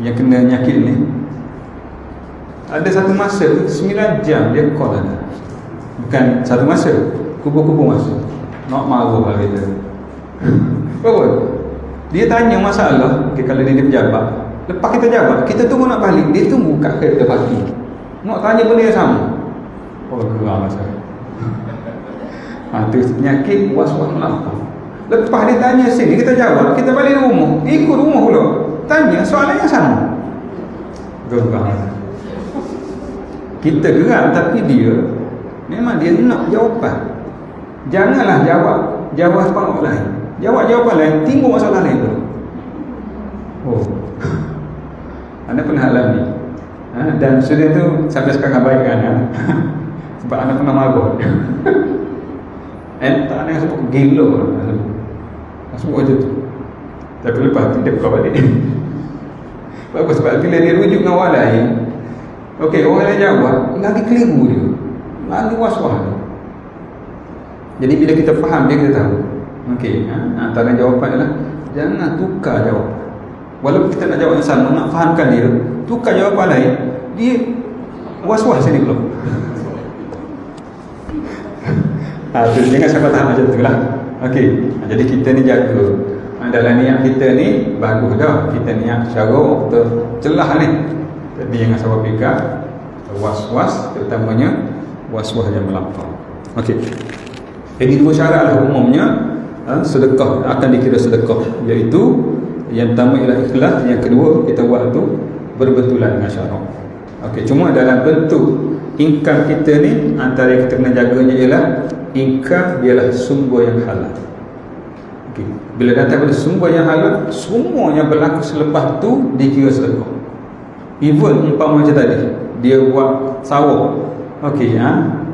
yang kena penyakit ni. Ada satu masa 9 jam dia call anak. Bukan satu masa, kubu-kubu masa. Nak marah hal kita. Betul? Dia tanya masalah, kalau dia pejabat. Lepas kita jawab, kita tunggu nak balik, dia tunggu kat kereta parking. Nak tanya benda yang sama. Geram saya. Itu penyakit was-was melampau. Lepas dia tanya sini, kita jawab, kita balik rumah, ikut rumah pula, tanya soalan yang sama. Geram. Kita geram, tapi dia memang dia nak jawapan. Janganlah jawab separuh lain. Jawab jawapan lain, timbul masalah lain tu. Anda pernah alami. Dan sudah tu sampai sekarang baik kan. Sebab anda pernah marah. Tak ada yang sebut gila. Sebut macam tu. Tapi lepas tu dia buka balik. Bagus, sebab bila dia rujuk dengan orang lain, orang lain jawab, lagi keliru dia, lagi was-was dia. Jadi bila kita faham dia, kita tahu. Antara jawapan ialah jangan tukar jawapan. Walaupun kita nak jawab yang sama, nak fahamkan dia, tukar jawapan lain, dia was-was sini pula. Jangan sampai tahap macam tu lah. Jadi kita ni jaga dalam niat kita ni bagus dah. Kita niat syarah kita celah ni. Tapi jangan sampai fikir was-was, terutamanya was-was yang melampau. Jadi dua syarat lah umumnya sedekah akan dikira sedekah, iaitu yang pertama ialah ikhlas, yang kedua kita buat tu berbetulan dengan syarak. Cuma dalam bentuk income kita ni, antara yang kita kena jaganya ialah income ialah sumber yang halal. Bila datang pada sumber yang halal, semua yang berlaku selepas tu dikira sedekah. Even umpama macam tadi, dia buat sawah,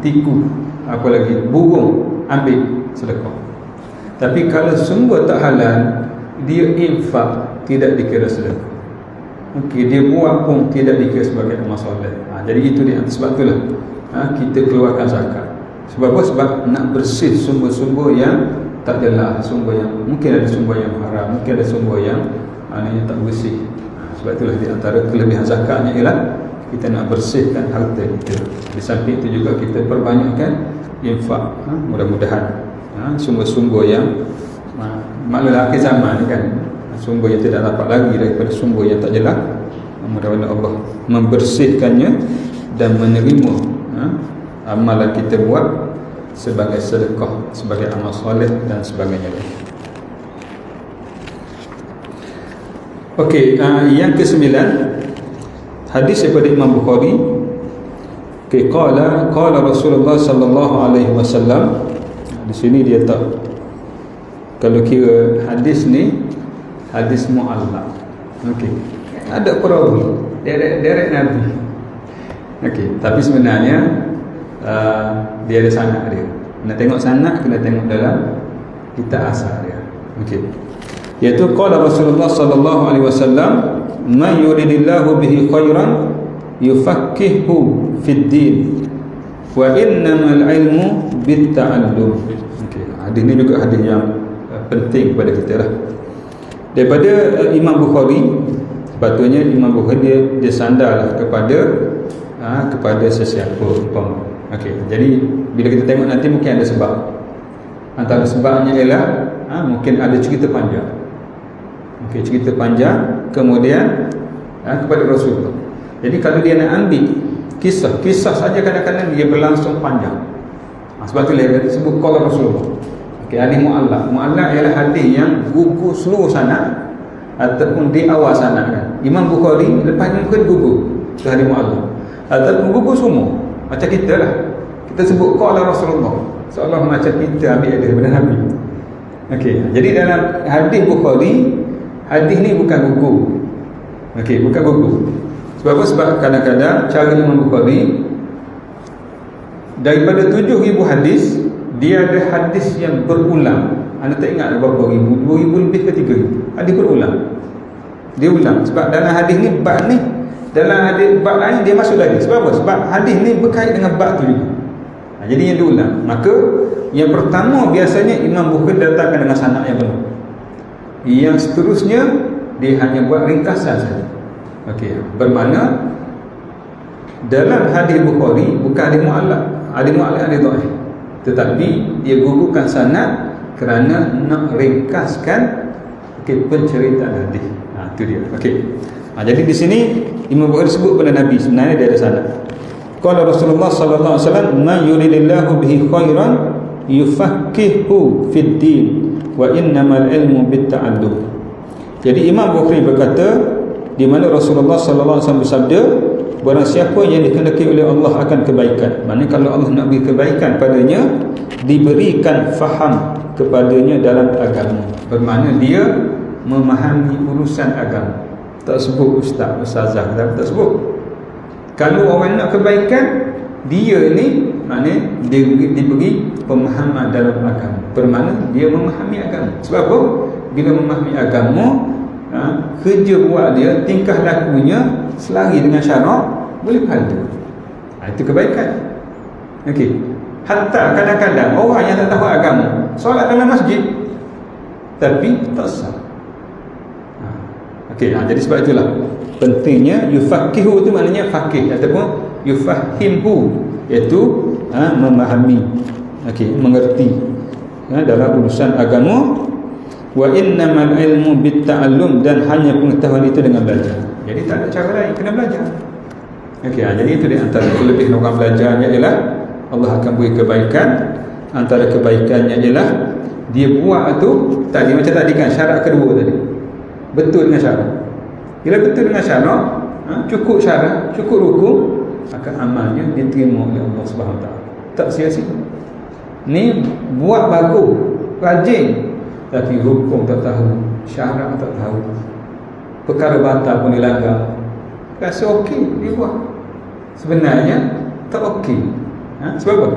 tiku, apa lagi, burung, ambil sedekah. Tapi kalau sumber tak halal, dia infak, tidak dikira sedekah. Dia buat pun tidak dikira sebagai amal soleh. Jadi itu dia. Sebab itulah kita keluarkan zakat. Sebab apa? Sebab nak bersih sumber-sumber yang tak jelas, sumber yang mungkin ada sumber yang haram, mungkin ada sumber yang tak bersih. Sebab itulah di antara kelebihan zakatnya ialah kita nak bersihkan harta kita. Di samping itu juga kita perbanyakkan infak. Mudah-mudahan sumber-sumber yang maklumlah akhir zaman ni kan, sumber yang tidak dapat lagi daripada sumber yang tak jelas. Mudah-mudahan Allah membersihkannya dan menerima amalan kita buat sebagai sedekah, sebagai amal soleh dan sebagainya. Yang ke-9, hadis daripada Imam Bukhari. Qala Rasulullah sallallahu alaihi wasallam. Di sini dia tak, kalau kira hadis ni hadis mu'allaq. Ada perawi derek Nabi. Tapi sebenarnya dia ada sanad dia. Nak tengok sanad, kena tengok dalam kitab asal dia. Iaitu qala Rasulullah sallallahu alaihi wasallam, man yuridillahu bihi khairan yufaqqihhu fid din wa innamal ilmu bitta'allum. Hadis ni juga hadis yang penting kepada kita lah. Daripada Imam Bukhari, sepatutnya Imam Bukhari dia sandarlah kepada sesiapa umpama. Jadi bila kita tengok nanti mungkin ada sebab. Antara sebabnya ialah mungkin ada cerita panjang. Cerita panjang kemudian kepada Rasulullah. Jadi kalau dia nak ambil kisah saja kadang-kadang dia berlangsung panjang. Sebab tu dia sebut qala Rasulullah. Hadis mu'allaq. Mu'allaq ialah hadis yang gugur seluruh sanad ataupun di awal sanad kan. Imam Bukhari lepas ni mungkin gugur tu hadis mu'allaq, ataupun gugur semua. Macam kita lah, kita sebut qala Rasulullah, seolah macam kita ambil daripada Nabi. Okey, jadi dalam hadis Bukhari, hadis ni bukan gugur. Okey, bukan gugur. Sebab apa? Sebab kadang-kadang cara Imam Bukhari, daripada 7,000 hadis, dia ada hadis yang berulang. Anda tak ingat berapa ribu, 2,000 lebih ke 3,000. Hadis berulang. Dia ulang. Sebab dalam hadis ni, bab ni, dalam hadis bab lain dia masuk lagi. Sebab apa? Sebab hadis ni berkait dengan bab tu juga. Jadi yang diulang. Maka yang pertama biasanya Imam Bukhari datangkan dengan sanad yang penuh. Yang seterusnya dia hanya buat ringkasan saja. Okey, bermakna dalam hadis Bukhari bukan hadis mu'allaq, hadis dhaif. Tetapi dia gugurkan sanad kerana nak ringkaskan penceritaan hadis. Itu dia. Okey. Jadi di sini Imam Bukhari sebut pada Nabi, sebenarnya dia ada sanad. Qala Rasulullah sallallahu alaihi wasallam, "Man yuridillahu bihi khairan yufaqihu fid din wa innamal ilmu bitta'allum." Jadi Imam Bukhari berkata, di mana Rasulullah sallallahu alaihi wasallam bersabda, barang siapa yang dikehendaki oleh Allah akan kebaikan. Maknanya kalau Allah nak beri kebaikan padanya, diberikan faham kepadanya dalam agama. Bermakna dia memahami urusan agama. Tak sebut ustaz, ustazah, tak sebut. Kalau orang nak kebaikan, dia ni maknanya dia diberi pemahaman dalam agama. Bermakna dia memahami agama. Sebab apa? Bila memahami agama, kerja buat dia, tingkah lakunya selari dengan syarak, boleh pahala. Itu kebaikan. Okey. Hatta kadang-kadang orang yang tak tahu agama solat dalam masjid tapi tak sah. Okey, jadi sebab itulah pentingnya yufaqihu, itu maknanya faqih ataupun yufahimhu, iaitu memahami, okey, mengerti dalam urusan agama. Wa innamal ilmu bitta'allum, dan hanya pengetahuan itu dengan belajar. Jadi tak ada cara lain, kena belajar. Okey, jadi itu di antara kelebihan orang belajarnya ialah Allah akan beri kebaikan. Antara kebaikannya ialah dia buat tu tadi macam tadi kan, syarat kedua tadi betul dengan syarat. Bila betul dengan syarat, cukup syarat, cukup rukun, maka amalnya diterima oleh Allah Subhanahu Wa Taala. Tak sia-sia. Ni buat bagus, rajin, tapi rukun tak tahu, syarat tak tahu, perkara batal pun dilanggar, rasa okey dia buat, sebenarnya tak okey. Sebab apa?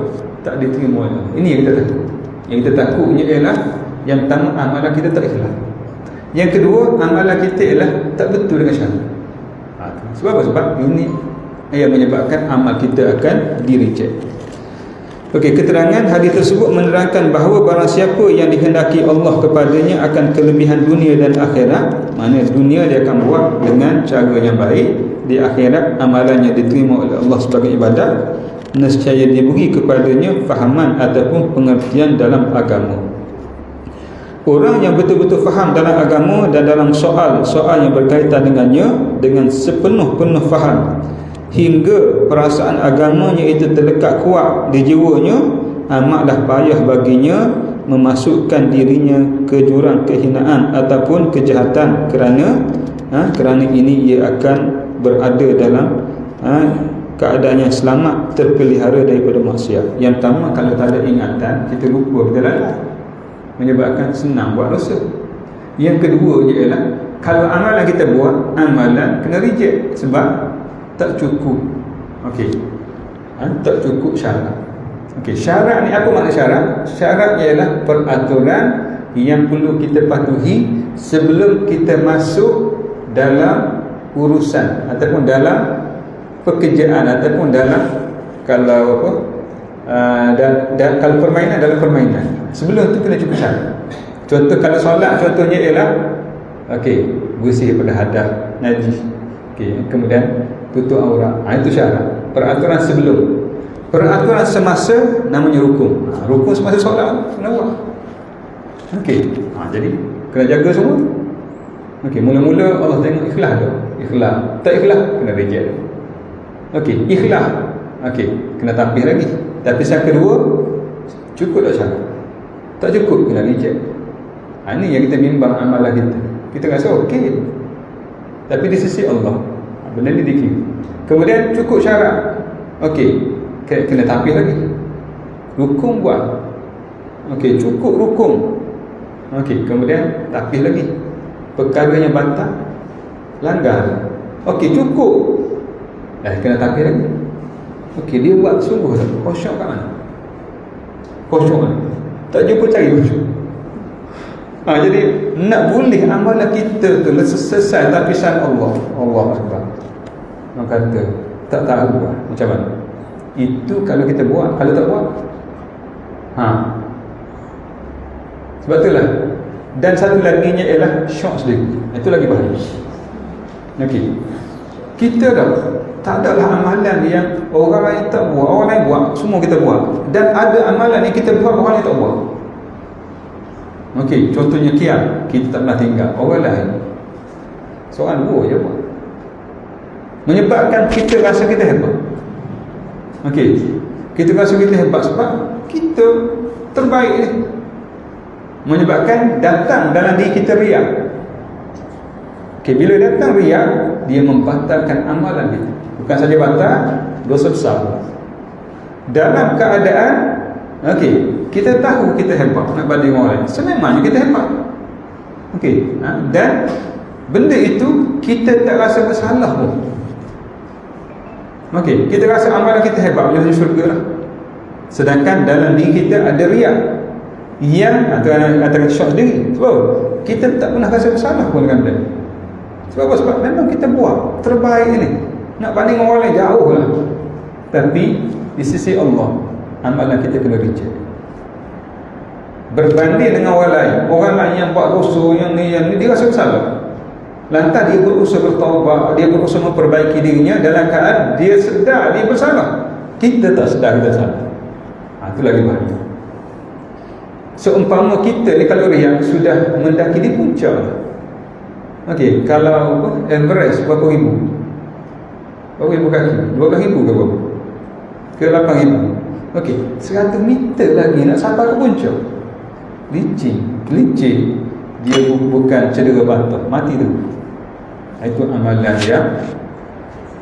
Tak diterima oleh Allah. Ini yang kita takut. Yang kita takutnya ialah, yang pertama, amalan kita tak ikhlas. Yang kedua, amalan kita ialah tak betul dengan syarat. Sebab apa? Sebab ini yang menyebabkan amal kita akan di-reject. Okey, keterangan hadis tersebut menerangkan bahawa barang siapa yang dikehendaki Allah kepadanya akan kelebihan dunia dan akhirat, maknanya dunia dia akan buat dengan cara yang baik, di akhirat amalannya diterima oleh Allah sebagai ibadat, nescaya diberi kepadanya fahaman ataupun pengertian dalam agama. Orang yang betul-betul faham dalam agama dan dalam soal-soal yang berkaitan dengannya dengan sepenuh-penuh faham, hingga perasaan agamanya itu terlekat kuat di jiwanya, amatlah payah baginya memasukkan dirinya ke jurang kehinaan ataupun kejahatan, kerana ini ia akan berada dalam keadaan yang selamat, terpelihara daripada maksiat. Yang pertama, kalau tak ada ingatan, kita lupa kita lalai, menyebabkan senang buat dosa. Yang kedua ialah, kalau amalan kita buat, amalan kena reject sebab tak cukup. Okey, tak cukup syarat. Okey, syarat ni apa makna syarat? Syarat ialah peraturan yang perlu kita patuhi sebelum kita masuk dalam urusan ataupun dalam pekerjaan ataupun dalam, kalau apa, kalau permainan, dalam permainan. Sebelum tu kena cukup syarat. Contoh kalau solat, contohnya ialah okey, bersih daripada hadas, najis. Okey, kemudian tutup aurat. Itu syarat. Peraturan sebelum. Peraturan semasa namanya rukun. Rukun semasa solat kena buat. Okey. Jadi kena jaga semua. Okey, mula-mula Allah tengok ikhlas tu. Ikhlas. Tak ikhlas kena reject. Okey, ikhlas. Okey, kena tapis lagi. Tapi yang kedua, cukup tak syarat? Tak cukup, kena reject. Ini yang kita bimbang amalan kita. Kita rasa okey, tapi di sisi Allah benda ni dikira. Kemudian cukup syarat, okey, kena tapis lagi. Rukun buat, okey, cukup rukun, Okey, kemudian takbir lagi. Perkara yang batal, langgar. Okey, cukup. Kena takbir lagi. Okey, dia buat sungguh tak? Khusyuk kat mana? Khusyuk mana? Tak jumpa cari khusyuk. Jadi nak boleh amalan kita tu selesai lapisan Allah. Allah Akbar. Orang kata tak tahu macam mana. Itu kalau kita buat, kalau tak buat. Sebab itulah. Dan satu lagi nya ialah syok sendiri. Itu lagi bahaya. Okey. Kita dah tak adalah amalan yang orang lain tak buat, orang lain buat, semua kita buat. Dan ada amalan yang kita buat, orang lain tak buat. Okey, contohnya qiyam, kita tak pernah tinggal, orang lain seorang dua je buat. Menyebabkan kita rasa kita hebat. Okey, kita rasa kita hebat sebab kita terbaik ni. Menyebabkan datang dalam diri kita riak. Okey, bila datang riak, dia membatalkan amalan kita. Bukan saja batal, dosa besar. Dalam keadaan okey, kita tahu kita hebat nak banding orang lain. Sememangnya kita hebat. Okey, dan benda itu kita tak rasa bersalah pun. Okey, kita rasa amalan kita hebat, menuju syurga lah. Sedangkan dalam diri kita ada riak yang antara syok sendiri. Sebab kita tak pernah rasa bersalah pun dengan benda. Sebab apa? Sebab memang kita buat terbaik ni. Nak banding orang lain jauh lah. Tapi di sisi Allah, amalan kita kena reject. Berbanding dengan orang lain yang buat dosa, yang ni dia rasa bersalah. Lantas dia berusaha bertaubat, dia berusaha memperbaiki dirinya dalam keadaan dia sedar dia bersalah. Kita tak sedar kita salah. Itu lagi bahaya. Seumpama kita ni kalau yang sudah mendaki di puncak. Okey, kalau Everest berapa ribu? Berapa ribu kaki? 12,000 ke berapa? Ke 8,000? Okey, 100 meter lagi nak sampai ke puncak. Licin. Dia bukan cedera patah, mati tu. Itu amalan yang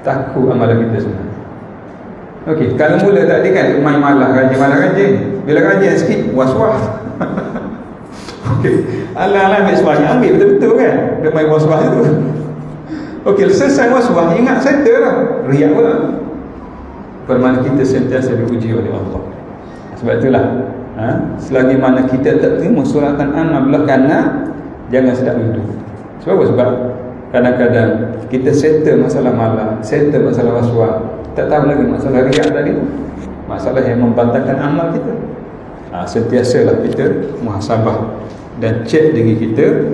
takut amalan kita sebenarnya. Okey, kalau mula tadi kan main malah rajin. Bila rajin sikit was-was. Okey, alang-alang ambil sebanyak, ambil betul-betul kan. Dia main was-was tu. Okey, selesai was-was, ingat settle lah. Riak pula. Permana kita sentiasa diuji oleh Allah. Sebab itulah selagi mana kita tak terima suratan amal belah kanan, jangan sedap duduk. Sebab apa? Sebab kadang-kadang kita settle masalah malam, settle masalah was-was, tak tahu lagi masalah riak tadi, masalah yang membatalkan amal kita. Sentiasalah kita muhasabah dan cek diri kita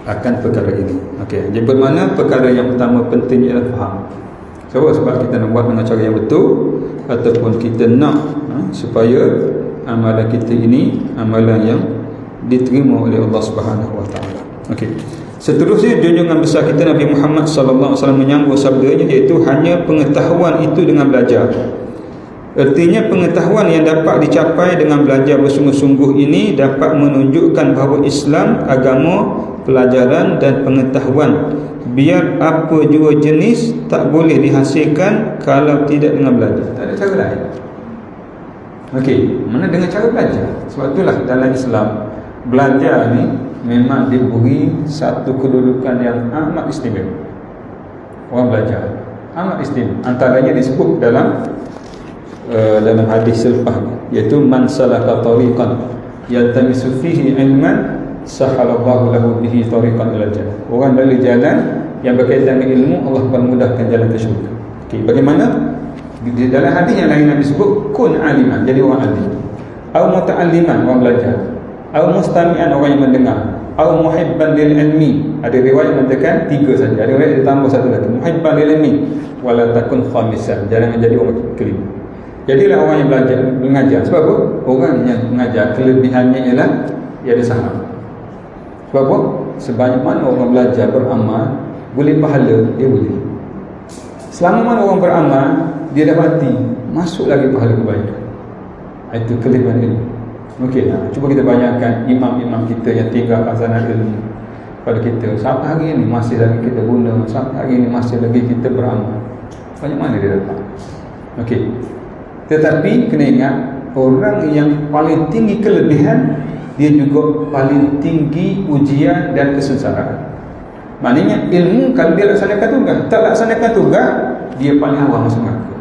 akan perkara ini. Okey, jadi bermakna perkara yang utama penting ialah faham. Sebab kita nak buat dengan cara yang betul, ataupun kita nak supaya amalan kita ini amalan yang diterima oleh Allah Subhanahu Wa Taala. Okey. Seterusnya junjungan besar kita Nabi Muhammad sallallahu alaihi wasallam menyambung sabdanya, iaitu hanya pengetahuan itu dengan belajar. Artinya pengetahuan yang dapat dicapai dengan belajar bersungguh-sungguh ini dapat menunjukkan bahawa Islam agama pelajaran dan pengetahuan. Biar apa jua jenis tak boleh dihasilkan kalau tidak dengan belajar. Tak ada cara lain. Okey, mana dengan cara belajar? Sebab itulah dalam Islam belajar ni memang diberi satu kedudukan yang amat istimewa. Orang belajar amat istimewa. Antaranya disebut dalam hadis selepas, iaitu man salaka tariqan yaltamisu fihi ilman sahalallahu lahu bihi tariqan ilal jannah. Orang dari jalan yang berkaitan dengan ilmu, Allah akan mudahkan jalan ke syurga. Okey, bagaimana? Di dalam hadis yang lain disebut kun aliman, jadi orang alim, atau muta'alliman, orang belajar, atau mustami'an, orang yang mendengar, atau muhibban lil ilmi. Ada riwayat mengatakan 3 saja, ada riwayat ditambah satu lagi, muhibban lil ilmi wala takun khamisan, jangan menjadi orang kelima. Jadilah orang yang belajar, mengajar. Sebab apa? Orang yang mengajar kelebihannya ialah dia ada saham. Sebab apa? Sebanyak mana orang belajar beramal, boleh pahala, dia boleh. Selama mana orang beramal, dia dapati masuk lagi pahala kebaikan. Itu kelebihan ilmu. Okey, cuba kita bayangkan imam-imam kita yang tinggal khazanah ilmu pada kita. Sampai hari ini masih lagi kita guna, sampai hari ini masih lagi kita beramal. Banyak mana dia dapat? Okey. Tetapi kena ingat, orang yang paling tinggi kelebihan dia juga paling tinggi ujian dan kesengsaraan. Maknanya ilmu kalau dia laksanakan tugas, tak laksanakan tugas, dia paling awam masuk neraka.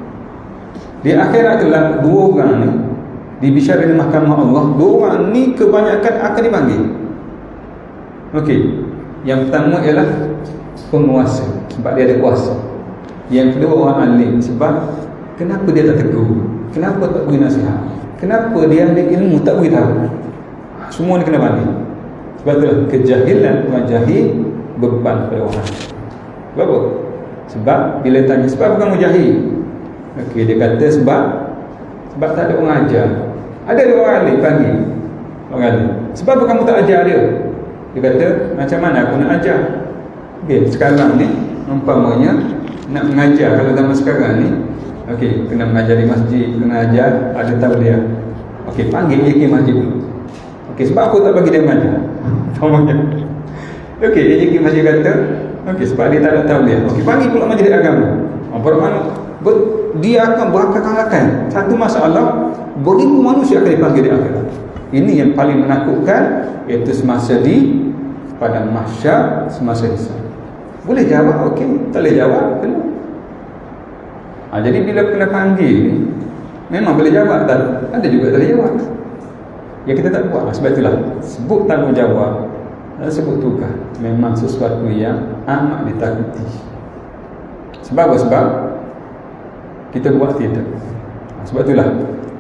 Di akhirat kelak dua orang ni dibicarakan di mahkamah Allah, dua orang ni kebanyakan akan dipanggil. Okey, yang pertama ialah penguasa, sebab dia ada kuasa. Yang kedua orang alim, sebab kenapa dia tak tegur, kenapa tak beri nasihat, kenapa dia ada ilmu tak beri tahu. Semua ni kena panggil. Sebab itulah kejahilan, orang jahil beban pada orang. Sebab apa? Sebab bila tanya sebab bukan mujahil, okey, dia kata sebab tak ada orang ajar. Ada orang alim panggil orang alim, sebab kamu tak ajar dia. Dia kata macam mana aku nak ajar? Okey, sekarang ni umpamanya nak mengajar, kalau zaman sekarang ni okey, kena mengajar di masjid, kena ajar, ada tauliah. Okey, panggil dia ke masjid dulu. Okey, sebab aku tak bagi dia mengajar. Umpamanya. Okey, dia ke masjid kata, okey, sebab dia tak ada tauliah. Okey, panggil pula majlis agama. Bermakna dia akan berakal-akalkan satu masalah, beribu manusia akan dipanggil di akhirat. Ini yang paling menakutkan, iaitu semasa di pada mahsyar, semasa hisab. Boleh jawab, okey, tak boleh jawab, kena. Jadi bila kena panggil ni, memang boleh jawab, tak ada juga tak boleh jawab. Ya kita tak buat. Sebab itulah sebut tanggungjawab dan sebut tugas memang sesuatu yang amat ditakuti. Sebab apa? Sebab kita buat tidak. Sebab itulah,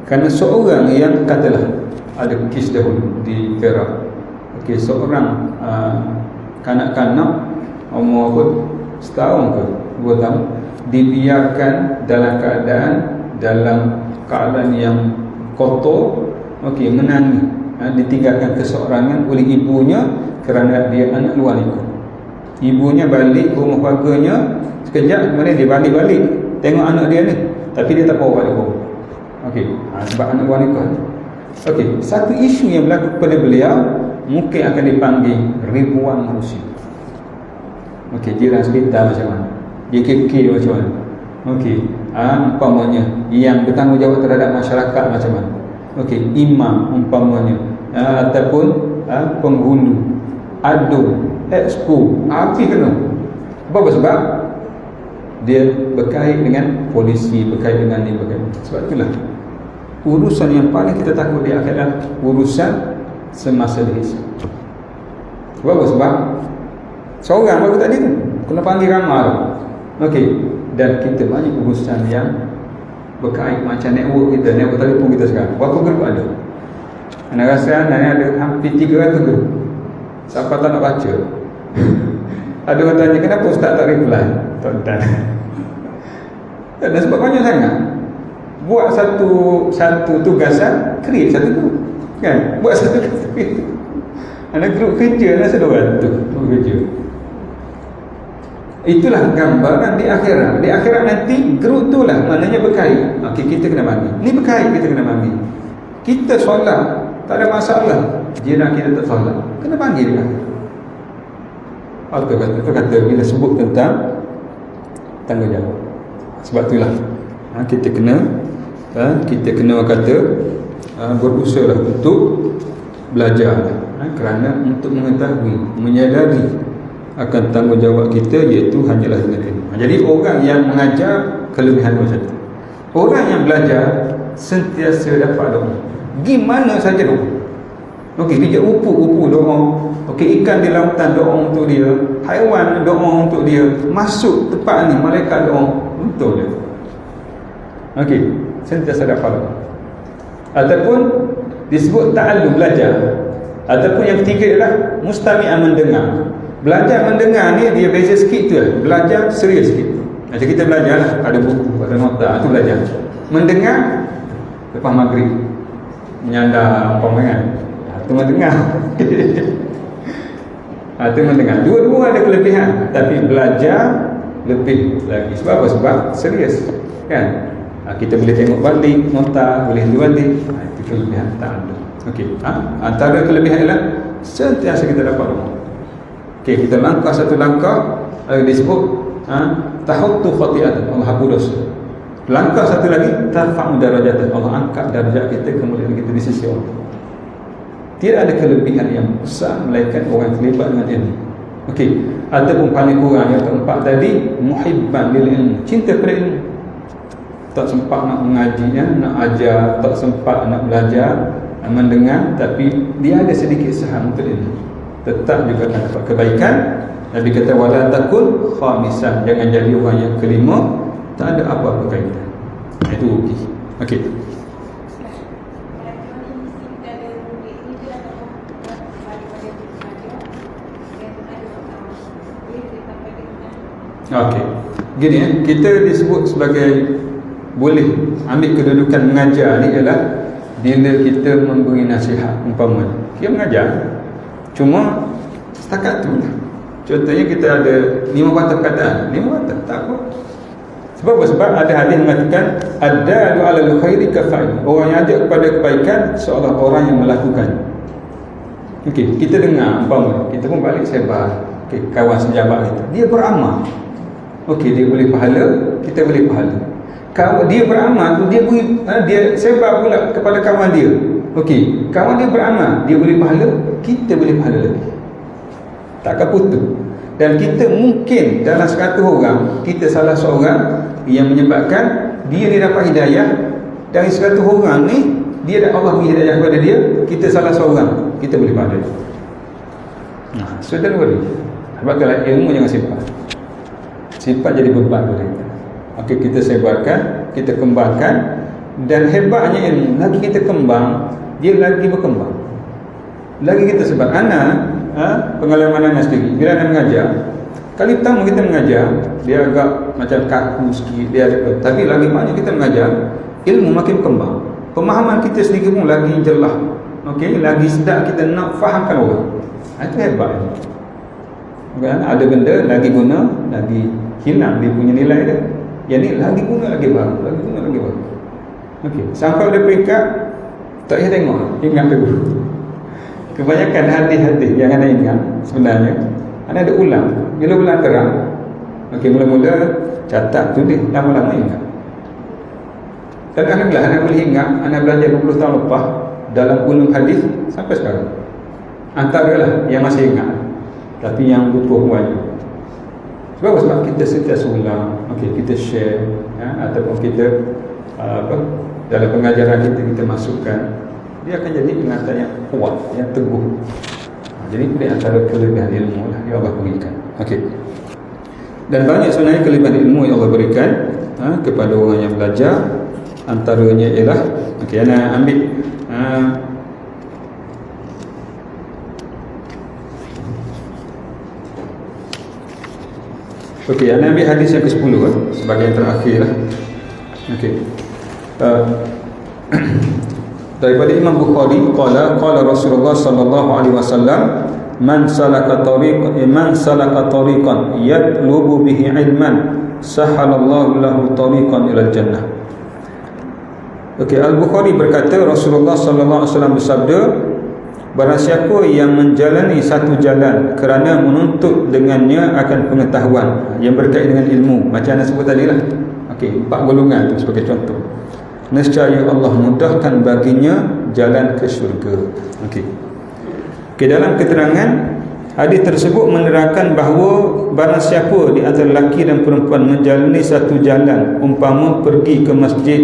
kerana seorang yang katalah ada kes dahulu di Perak, okey, seorang kanak-kanak umur apa, setahun ke 2 tahun, dibiarkan dalam keadaan yang kotor, okey, menangis, ditinggalkan keseorangan oleh ibunya kerana dia anak luar nikah. Ibunya balik ke rumah keluarganya sekejap, kemudian dia balik tengok anak dia ni, tapi dia tak bawa balik rumah. Okey, sebab anak luar nikah. Okey, satu isu yang berlaku kepada beliau mungkin akan dipanggil ribuan manusia. Okey, jiran sekitar macam mana, JKK macam mana, okey, umpamanya yang bertanggungjawab terhadap masyarakat macam mana, okey, imam umpamanya, ataupun penghulu, adun, exco, api kena. Apa sebab? Dia berkait dengan polisi, berkait dengan ni, berkait. Sebab itulah urusan yang paling kita takut di akhirat, urusan semasa dihisab. Sebab apa? Sebab seorang baru tadi tu kena panggil ramai. Okey, dan kita banyak urusan yang berkait macam network telefon kita sekarang. Berapa grup ada? Anda rasa anda ada hampir 300 grup. Siapa tak nak baca? Ada orang tanya, kenapa ustaz tak reply? Tak. Dan sebab banyak sangat. Buat satu tugasan, create satu grup, kan? Buat satu grup. Ada grup kerja, ada seorang tu grup kerja. Itulah gambaran di akhirat. Di akhirat nanti grup tu lah maknanya berkait. Okey, kita kena panggil. Ni berkait, kita kena panggil. Kita solat tak ada masalah, jiran kita tak solat, kena panggil dia. Kata bila sebut tentang tanggungjawab. Sebab itulah kita kena kata berusaha untuk belajar, kerana untuk mengetahui, menyadari akan tanggungjawab kita, iaitu hanyalah dengan ilmu. Jadi orang yang mengajar kelebihan macam tu. Orang yang belajar sentiasa dapat doa. Gimana saja doa. Okey, pijak upu doa. Okey, ikan di lautan doa untuk dia, haiwan doa untuk dia, masuk tempat ni malaikat doa untuk dia. Okey, sentiasa dapat doa. Ataupun disebut ta'allum, belajar. Ataupun yang ketiga adalah mustami'an, mendengar. Belajar mendengar ni dia beza sikit tu lah. Belajar serius sikit. Macam kita belajar lah, ada buku, ada nota, tu belajar. Mendengar lepas maghrib, menyandar umpamanya, tu mendengar. Itu mendengar. Dua-dua ada kelebihan, tapi belajar lebih lagi. Sebab apa? Sebab serius, kan? Kita boleh tengok balik nota, boleh balik. Itu kelebihan ta'allum. Okey. Antara kelebihan ialah sentiasa kita dapat doa. Okey, kita langkah satu langkah, disebut tahuttu khati'atan, Allah hapus dosa. Langkah satu lagi, tarfa'u darajatan, Allah angkat darjat kita, kemuliaan kita di sisi Allah. Tidak ada kelebihan yang besar melainkan orang terlibat dengan ilmu. Okey, ataupun paling kurang yang keempat tadi, muhibban lil ilmu, cinta pada ilmu. Tak sempat nak mengaji, nak ajar, tak sempat nak belajar, nak mendengar, tapi dia ada sedikit saham untuk ilmu, tetap juga akan dapat kebaikan. Nabi kata wala takun khamisan, jangan jadi orang yang kelima, tak ada apa-apa kaitan. Itu rugi. Okey. Okey. Gini kita disebut sebagai boleh ambil kedudukan mengajar ni ialah bila kita memberi nasihat. Umpama kita mengajar, cuma setakat tu lah. Contohnya kita ada 5 patah perkataan, 5 patah, tak apa. Sebab apa? Sebab ada hadis mengatakan ad-dalu 'alal khairi kafa'il, orang yang ajak kepada kebaikan seolah orang yang melakukan. Okey, kita dengar umpama kita pun balik sebar, okey, kawan sejabat kita, dia beramal. Okey, dia boleh pahala, kita boleh pahala. Kalau dia beramal tu, dia beri, dia sebar pula kepada kawan dia. Okey, kawan dia beramal, dia boleh pahala, kita boleh pahala lebih. Takkan putus. Dan kita mungkin dalam 100 orang, kita salah seorang yang menyebabkan dia dapat hidayah. Dari 100 orang ni, dia dah Allah beri hidayah kepada dia, kita salah seorang, kita boleh pahala. So don't worry. Sebab kalau ilmu jangan simpan. Sifat jadi beban pada kita. Okey, kita sebarkan, kita kembangkan, dan hebatnya ilmu, lagi kita kembang, dia lagi berkembang. Lagi kita sebab pengalaman anak sendiri, bila anak mengajar, kali pertama kita mengajar, dia agak macam kaku sikit, dia ada, tapi lagi banyak kita mengajar, ilmu makin berkembang. Pemahaman kita sendiri pun lagi jelas. Okey, lagi sedap kita nak fahamkan orang. Itu hebat. Kan? Ada benda lagi guna, lagi hilang dia punya nilai dia. Yang ni lagi guna lagi baru, lagi guna lagi baru. Okey, sampai pada peringkat tak payah tengok, ingat dulu. Kebanyakan hadis-hadis yang anda ingat sebenarnya anda ada ulang. Bila ulang terang, okey, mula-mula catat, tulis, lama-lama ingat. Dan alhamdulillah anda boleh ingat, anda belajar 20 tahun lepas dalam ulum hadis sampai sekarang. Antaralah yang masih ingat, tapi yang lupa banyak. Sebab kita sentiasa ulang, okey, kita share, ataupun kita dalam pengajaran kita masukkan, dia akan jadi pengantar yang kuat, yang teguh. Jadi ini antara kelebihan ilmu lah yang Allah berikan. Okey. Dan banyak sebenarnya kelebihan ilmu yang Allah berikan kepada orang yang belajar. Antaranya ialah, okey, ana ambil okey, ana ambil hadis yang ke-10 sebagai yang terakhir lah. Okey. Daripada Imam Bukhari, qala Rasulullah sallallahu alaihi wasallam, man salaka tariqan yatlubu bihi ilman sahalallahu lahu tariqan ila jannah. Okey, Al-Bukhari berkata Rasulullah sallallahu alaihi wasallam bersabda, barang siapa yang menjalani satu jalan kerana menuntut dengannya akan pengetahuan yang berkait dengan ilmu, macam anda sebut tadi lah. Okey, 4 golongan tu sebagai contoh. Nescaya Allah mudahkan baginya jalan ke syurga. Okey. Okey, dalam keterangan hadis tersebut menerangkan bahawa barang siapa di antara lelaki dan perempuan menjalani satu jalan, umpama pergi ke masjid,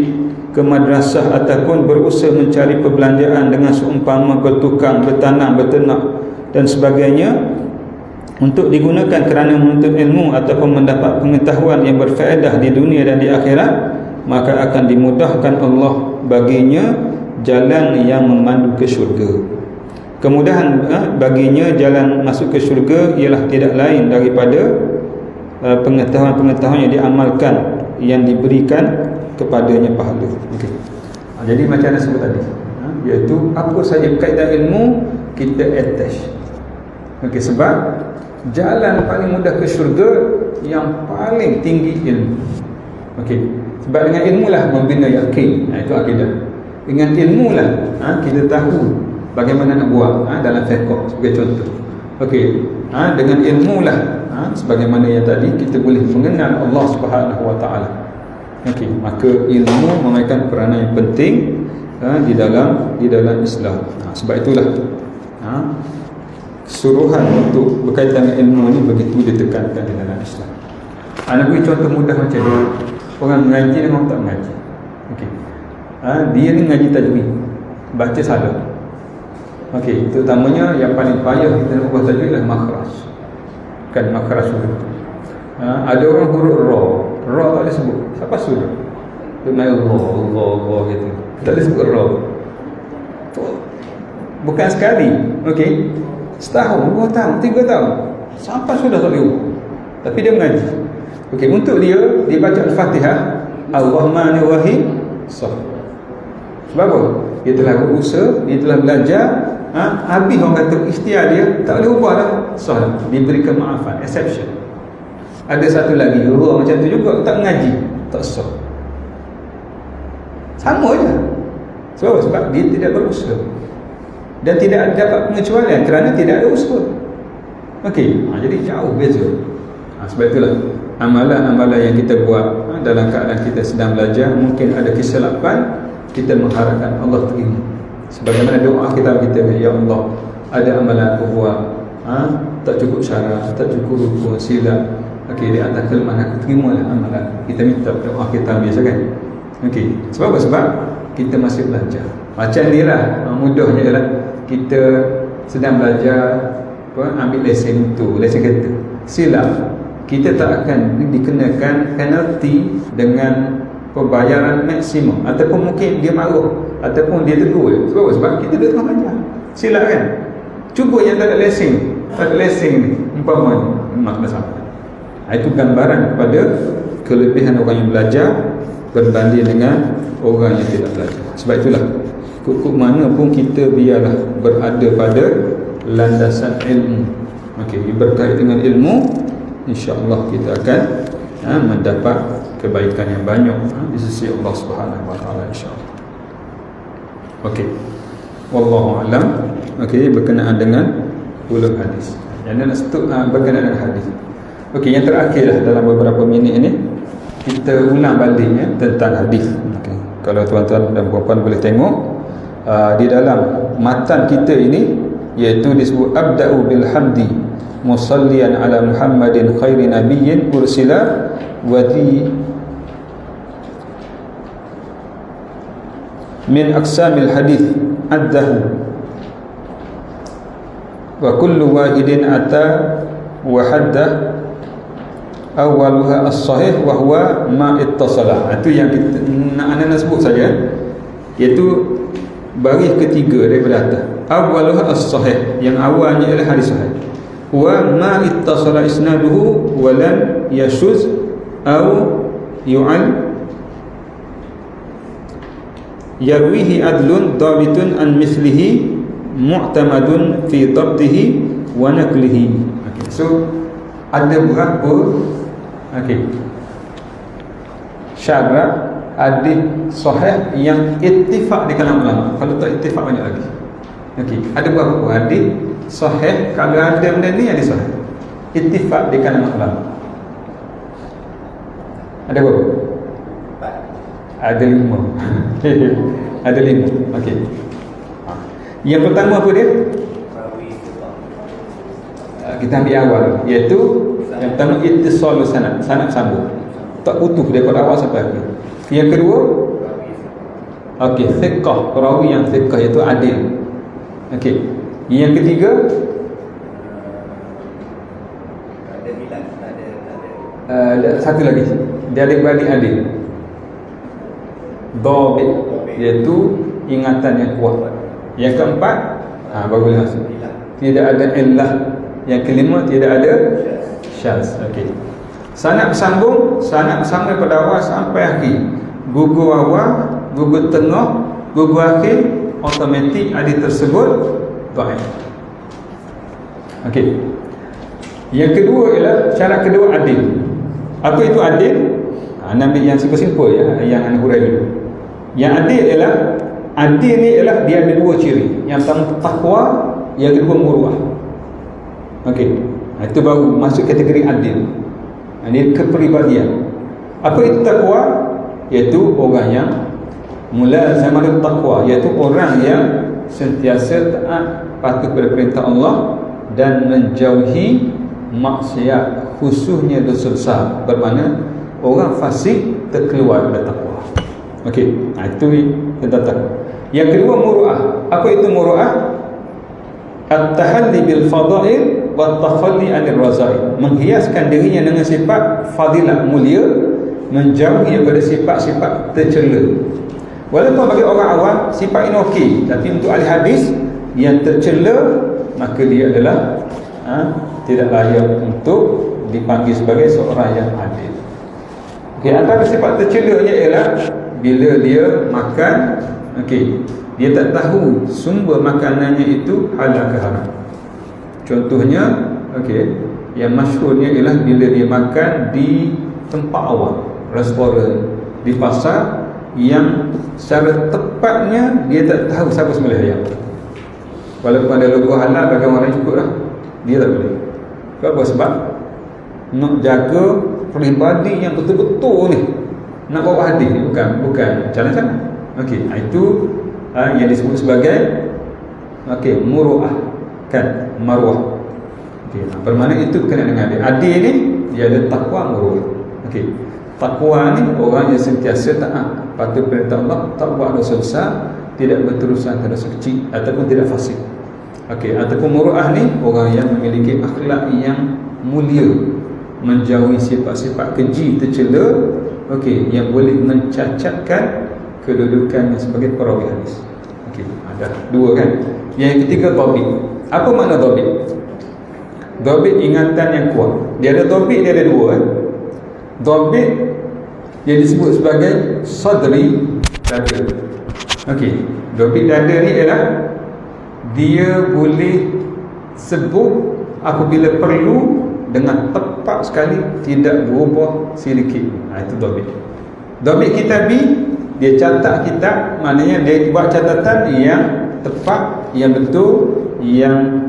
ke madrasah, ataupun berusaha mencari perbelanjaan dengan seumpama bertukang, bertanam, berternak dan sebagainya, untuk digunakan kerana menuntut ilmu ataupun mendapat pengetahuan yang berfaedah di dunia dan di akhirat, maka akan dimudahkan Allah baginya jalan yang memandu ke syurga. Kemudahan baginya jalan masuk ke syurga ialah tidak lain daripada pengetahuan-pengetahuan yang diamalkan, yang diberikan kepadanya pahala. Okey. Jadi macam mana sebut tadi, iaitu apa saja berkaitan ilmu kita attach. Okey, sebab jalan paling mudah ke syurga yang paling tinggi ilmu. Okey. Sebab dengan ilmu lah membina yakin. Itu akidah. Dengan ilmu lah kita tahu bagaimana nak buat dalam fiqh sebagai contoh. Okey. Dengan ilmu lah sebagaimana yang tadi kita boleh mengenal Allah Subhanahu Wa Taala. Okey, maka ilmu memainkan peranan yang penting di dalam Islam. Sebab itulah keseluruhan untuk berkaitan dengan ilmu ni begitu ditekankan di dalam Islam. Nak beri contoh mudah macam ni, orang mengaji dengan orang tak mengaji. Okey. Dia ni mengaji tajwid, baca salah. Okey, terutamanya yang paling payah kita nak ubah tajwid adalah makhraj. Kan makhraj huruf. Ada orang huruf ra tak boleh sebut. Siapa suruh? Dia main Allah gitu. Tak boleh sebut ra. Bukan sekali. Okey. Setahun, 2 tahun, 3 tahun. Sampai sudah tak boleh ubah. Tapi dia mengaji. Okey, untuk dia baca Al-Fatihah, Ar-Rahmanir Rahim, sah. Sebab apa? Dia telah berusaha, dia telah belajar, habis orang kata ikhtiar dia, tak boleh ubah dah, sah. Diberi kemaafan, exception. Ada satu lagi, orang macam tu juga tak mengaji, tak sah. Sama je. Sebab dia tidak berusaha. Dan tidak dapat pengecualian kerana tidak ada usaha. Okey, jadi jauh beza. Sebab itulah amalan-amalan yang kita buat dalam keadaan kita sedang belajar, mungkin ada kesilapan, kita mengharapkan Allah terima. Sebagaimana doa kita ya Allah, ada amalan aku buat tak cukup syarat, tak cukup rukun, silap. Okey, di atas kelemahan aku terimalah amalan. Kita minta doa kita biasa kan. Okey, sebab apa? Sebab kita masih belajar. Macam ni lah, mudahnya ialah kita sedang belajar ambil lesen tu, lesen kereta, silap, kita tak akan dikenakan penalti dengan pembayaran maksimum, ataupun mungkin dia marah, ataupun dia tegur. Sebab kita dah tengah belajar silap kan. Cuba yang tak ada lesen ni, umpama mak dah sampai. Itu gambaran kepada kelebihan orang yang belajar berbanding dengan orang yang tidak belajar. Sebab itulah kukuk mana pun kita biarlah berada pada landasan ilmu. Okey, berkait dengan ilmu, insya-Allah kita akan mendapat kebaikan yang banyak di sisi Allah Subhanahu wa taala, insya-Allah. Okey. Wallahu a'lam. Okey, berkenaan dengan ulum hadis. Yang nak setuk berkenaan dengan hadis. Okey, yang terakhirlah dalam beberapa minit ini kita ulang balik tentang hadis. Okey. Kalau tuan-tuan dan puan-puan boleh tengok di dalam matan kita ini, iaitu disebut abda'u bilhamdi musallian ala Muhammadin khairi nabiyyin ursila wa di min aqsamil hadith addahu wa kullu wahidin ata wa hadda awaluha as-sahih wa huwa ma ittasala. Itu yang kita nak sebut saja, iaitu baris ketiga daripada atas. Awaluha as-sahih, yang awalnya adalah hadis sahih. Wa ma ittasala isnaduhu wa lam yashuz aw yu'al yarwihi adlun dhabitun an mislihi mu'tamadun fi dhabtihi wa naqlihi. Okay. So ada berapa syarat hadis sahih yang ittifaq di kalangan ulama. Kalau tak ittifaq banyak lagi. Okey, ada berapa hadis sahih? Kalau ada benda ni hadis sahih, ittifaq di kalangan ulama. Ada berapa? Ada 5. Ada 5. Okey. Yang pertama apa dia? Kita ambil awal, iaitu yang pertama ittisalus sanad, sanad sambung, tak putus daripada awal sampai akhir. Yang kedua, okey, thiqah, perawi yang thiqah, iaitu adil. Okey. Yang ketiga, ada satu lagi, dia adik-beradik adil. Dhabit, iaitu ingatan yang kuat. Yang keempat, barulah tidak ada illah. Yang kelima, tidak ada syaz. Okey. Sanad bersambung pada awal sampai akhir. Gugur awal, gugur tengah, gugur akhir, automatik hadis tersebut dhaif. Okey. Yang kedua ialah syarat kedua adil. Apa itu adil? Ambil yang simple-simple ya, yang anda huraikan dulu. Yang adil ni ialah dia ada dua ciri. Yang pertama takwa, yang kedua muruah. Okey. Itu baru masuk kategori adil. Ini kepribadian. Apa itu takwa? Iaitu orang yang Mulazamatul taqwa, iaitu orang yang sentiasa taat, patuh pada perintah Allah dan menjauhi maksiat, khususnya dosa besar. Bermakna orang fasik terkeluar dari takwa. Okey, itu tentang takwa. Yang kedua, muru'ah. Apa itu muru'ah? At-tahalli bil fadail wa at-takhalli 'anil raza'il. Menghiaskan dirinya dengan sifat fadilah, mulia, menjauhi daripada sifat-sifat tercela. Walaupun bagi orang awam sifat ini okey, tapi untuk ahli hadis yang tercela, maka dia adalah tidak layak untuk dipanggil sebagai seorang yang adil. Okey, antara sifat tercelanya ialah bila dia makan, okey, dia tak tahu sumber makanannya itu halal ke haram. Contohnya, okey, yang masyhurnya ialah bila dia makan di tempat awam, restoran, di pasar, yang secara tepatnya dia tak tahu siapa sembelih ayam. Walaupun ada logo halal bagi orang lain cukup lah, dia tak boleh. Kenapa? Sebab nak jaga peribadi yang betul-betul ni, nak bawa hadis ni, bukan jalan-jalan. Okey, itu yang disebut sebagai muru'ah, kan, maruah. Okey, bermakna itu berkenaan dengan adil. Adil ni dia ada takwa, muru'ah. Okey, takwa ni orang yang sentiasa taat, patuh perintah Allah, tak buat dosa besar, tidak berterusan ke dosa kecil ataupun tidak fasik. Okey, ataupun muru'ah ni orang yang memiliki akhlak yang mulia, menjauhi sifat-sifat keji, tercela, okey, yang boleh mencacatkan kedudukannya sebagai perawi hadis. Okey, ada dua kan. Yang ketiga, dhabit. Apa makna dhabit? Dhabit ingatan yang kuat. Dia ada dhabit, dia ada dua kan. Dhabit yang disebut sebagai sadri, dada. Okey, dhabit dada ni ialah dia boleh sebut apabila perlu dengan tepat sekali, tidak berubah sedikit. Itu dhabit. Dhabit kitabi, dia catat kitab, maknanya dia buat catatan yang tepat, yang betul, yang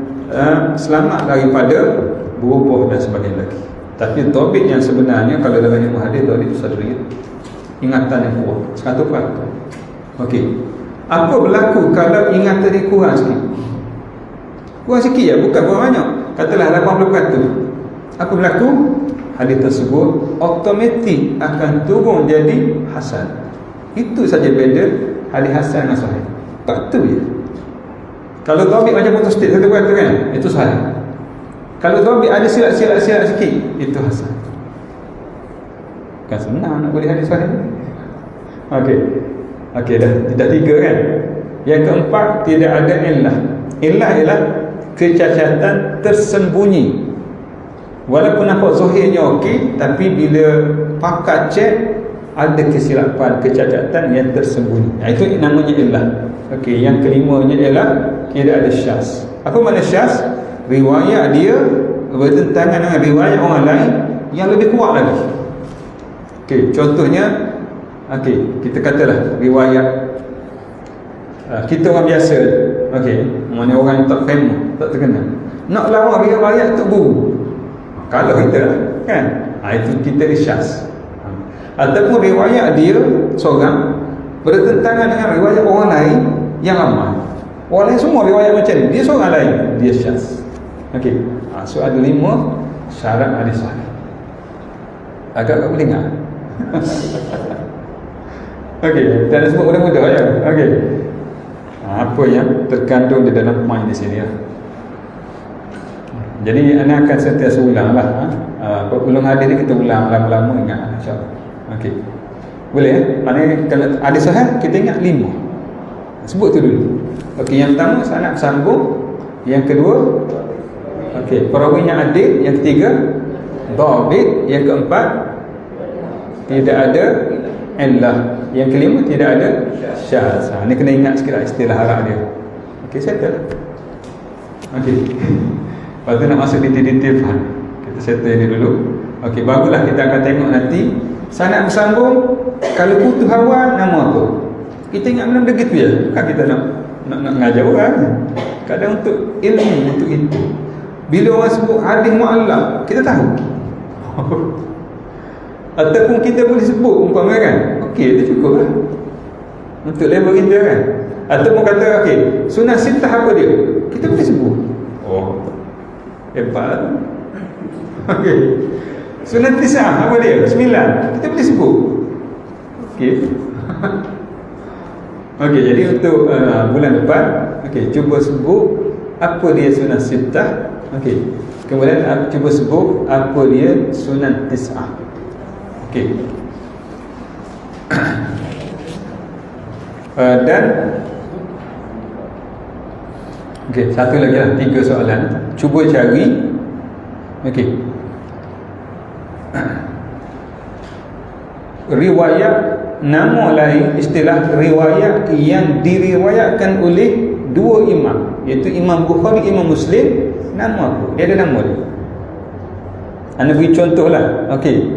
selamat daripada berubah dan sebagainya lagi. Tapi dhabit yang sebenarnya kalau dalam ilmu hadis, dhabit itu sadri, ingatan yang kuat 100%. Okey, apa berlaku kalau ingatan dia kurang sikit? Kurang sikit ya, bukan kurang banyak. Katalah 80%. Apa berlaku? Hadis tersebut automatik akan turun jadi hasan. Itu saja beza hadis hasan dengan sahih. Itu je. Kalau dhabit macam muttastil 1% kan, itu sahih. Kalau dhabit ada silap-silap sikit, itu hasan. Kan senang nak boleh hadis sahih. Okey, dah tiga kan. Yang keempat, tidak ada illah. Illah ialah kecacatan tersembunyi. Walaupun nampak zahirnya okey, tapi bila pakar cek, ada kesilapan, kecacatan yang tersembunyi. Itu namanya illah. Okey, yang kelimanya ialah tidak ada syaz. Apa makna syaz? Riwayat dia bertentangan dengan riwayat orang lain yang lebih kuat lagi. Okey, contohnya, kita katalah riwayat kita orang biasa, mana orang yang tak famous, tak terkenal, nak lawan riwayat tu guru, kalau kita kan, itu kita syaz. Ataupun riwayat dia seorang bertentangan dengan riwayat orang lain yang ramai. Orang lain semua riwayat macam ni, dia seorang lain, dia syaz. So ada 5 syarat hadis sahih. Agak boleh ingat. Tak ada sebut mudah-mudah ya. Apa yang terkandung di dalam poin di sini ya. Jadi anda akan sentiasa ulang lah. Ulang hadis ni kita ulang lama-lama ingat, insya-Allah. Boleh ya? Maknanya kalau hadis sahih kita ingat 5. Sebut tu dulu. Yang pertama sanad sambung, yang kedua perawinya adil, yang ketiga dhabit, yang keempat tidak ada illah, yang kelima tidak ada syaz. Ni kena ingat sikit lah istilah Arab dia. Settle. Lepas tu nak masuk detail-detail faham. Kita settle ini dulu. Barulah kita akan tengok nanti sanad bersambung. Kalau putus hawa, nama apa? Kita ingat benda begitu ya. Kan kita nak ngajar orang. Kadang untuk ilmu, untuk itu. Bila orang sebut hadis mu'allaq, kita tahu. Ataupun kita boleh sebut umpama kan, itu cukup lah. untuk level kita kan. Atau mau kata okey, sunnah sittah apa dia? Kita boleh sebut. Oh, hebat. Okey. Sunnah tis'ah apa dia? 9. Kita boleh sebut. Okey. Okey, jadi untuk bulan depan, okey, cuba sebut apa dia sunnah sittah. Okey. Kemudian cuba sebut apa dia sunnah tis'ah. Okey. Dan okey, satu lagi lah, 3 soalan. Cuba cari okey, riwayat nama lain, istilah riwayat yang diriwayatkan oleh 2 imam, iaitu Imam Bukhari, Imam Muslim. Nama apa? Dia ada nama dia. Anda beri contoh lah. Okey,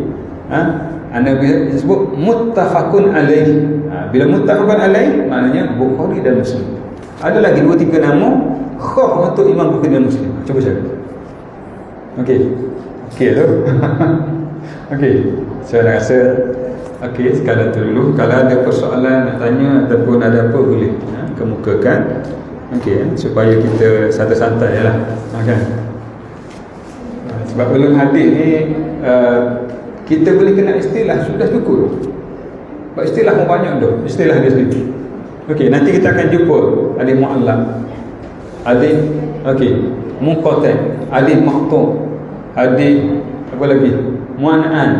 anda sebut muttafaqun alaih. Bila muttafaqun alaih maknanya Bukhari dan Muslim. Ada lagi 2-3 nama khas untuk Imam Bukhari dan Muslim. Cuba cari. Okey. Okey tu. Okey. Saya rasa okey, sekadar tu dulu. Kalau ada persoalan nak tanya ataupun ada apa boleh kemukakan. Okey, supaya kita santai-santai lah. Kan? Sebab ulum hadis ni kita boleh kenal istilah sudah cukup. Sebab istilah pun banyak dah. Istilah dia sendiri. Okey, nanti kita akan jumpa hadis mu'allaq, hadis munqati', hadis maqtu', hadis apa lagi? Mu'an'an.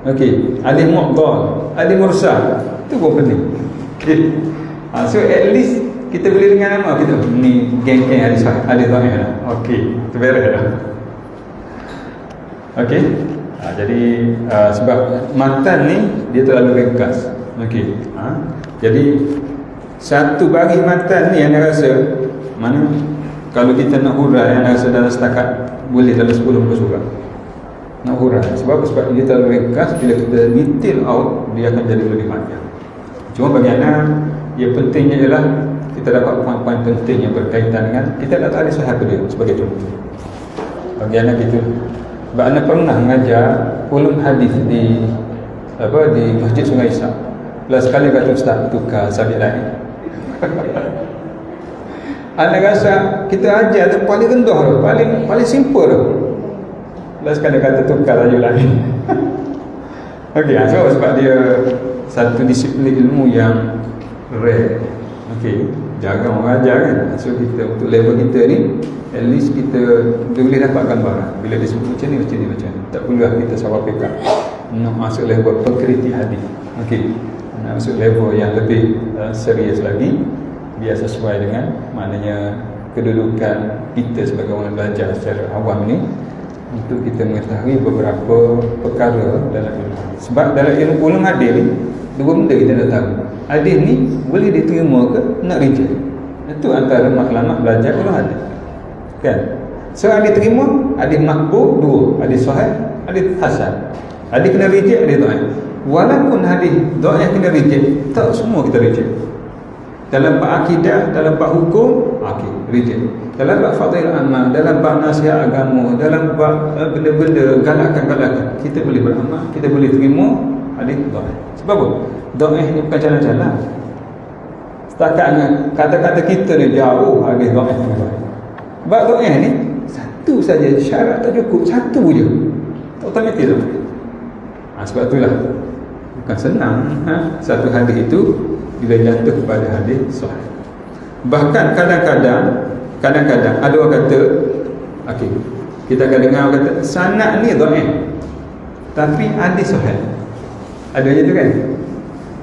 Okey, hadis mu'dhal, hadis mursal. Itu pun penting. Okey. So at least kita boleh dengar nama kita. Ni geng-geng hadis dhaif dah. Okey, itu beres dah. Okey. Jadi sebab matan ni dia terlalu ringkas. Okey. Jadi satu baris matan ni anda rasa mana kalau kita nak hurai, anda rasa dalam setakat boleh dalam 10 muka surat nak hurai. Sebab dia terlalu ringkas. Bila kita detail out, dia akan jadi lebih panjang. Cuma bagi anda, yang pentingnya ialah kita dapat poin-poin penting yang berkaitan dengan kita nak tahu sahih dia sebagai contoh. Bagi anda gitu. Sebab anda pernah mengajar ulum hadis di Masjid Sungai Isak. Lah sekali kata ustaz tukar sabit lain. Anda rasa kita ajar tu paling rendah tu, paling simple tu. Lah sekali kata tukar tajuk lain. Okey, so sebab dia satu disiplin ilmu yang rare. Okey, jarang orang ajar kan. So kita untuk level kita ni, at least kita boleh dapat gambaran. Bila dia sebut macam ni, macam ni. Tak perlulah kita sabar pekat nak masuk level pengkritik hadis. Okey, nak masuk level yang lebih serius lagi, biar sesuai dengan maknanya kedudukan kita sebagai orang belajar secara awam ni, untuk kita mengetahui beberapa perkara dalam ilmu. Sebab dalam ilmu ulum hadis ni, 2 benda kita nak tahu. Hadis ni boleh diterima ke nak reject. Itu antara maklumat belajar ulum hadis. Kan? So hadis terima, hadis makbul 2, hadis sahih, hadis hasan. Hadis kena reject, hadis dhaif. Walaupun hadis dhaif kena reject, tak semua kita reject. Dalam bab akidah, dalam bab hukum, reject. Dalam bab fadail amal, dalam bab nasihat agama, dalam bab benda-benda galakan-galakan, kita boleh beramal, kita boleh terima hadis dhaif. Sebab apa? Dhaif ni bukan jalan-jalan. Setakat dengan kata-kata kita ni jauh hadis dhaif ni. Sebab dhaif ni satu saja syarat tak cukup, satu je. Otomatik lah. Sebab itulah bukan senang satu hadis itu bila jatuh kepada hadis sahih. Bahkan kadang-kadang ada orang kata, kita akan dengar orang kata sanad ni dhaif tapi hadis sahih. Ada je tu kan.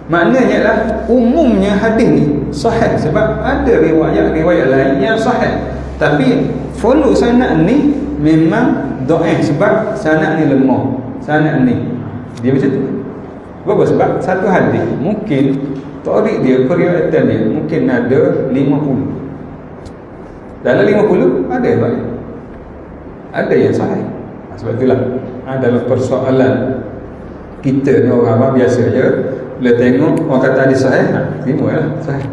Maknanya lah umumnya hadis ni sahih sebab ada riwayat lain yang sahih, tapi follow sanad ni memang dhaif sebab sanad ni lemah. Sanad ni dia macam tu. Sebab satu hadis mungkin tarik dia, periwayatan dia mungkin ada 50. Dalam 50 ada yang baik, ada yang sahih. Sebab itulah dalam persoalan kita ni orang awam biasa je, bila tengok orang kata hadis sahih, terima lah sahih,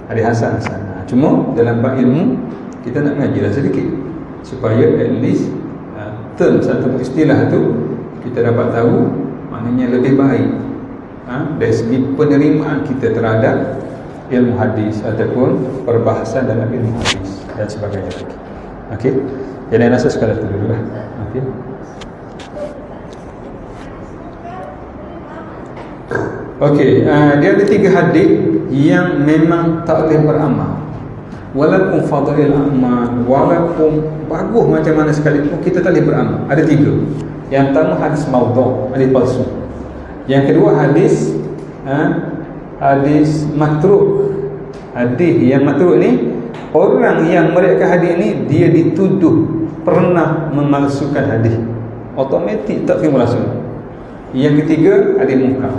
hadis hasan. Cuma dalam bab ilmu kita nak mengaji lah sedikit supaya at least term satu istilah tu kita dapat tahu maknanya lebih baik dari segi penerimaan kita terhadap ilmu hadis ataupun perbahasan dalam ilmu hadis dan sebagainya lagi. Okey. Jadi rasa sekadar itu dulu lah. Okey. Okey, dia ada 3 hadis yang memang tak boleh beramal. Walaupun fadail amal, walaupun bagus macam mana sekalipun, kita tak boleh beramal. Ada 3. Yang pertama hadis maudhu', hadis palsu. Yang kedua hadis hadis matruk. Hadis yang matruk ni, orang yang meriwayatkan hadis ni dia dituduh pernah memalsukan hadis. Automatik tak terima langsung. Yang ketiga hadis munkar.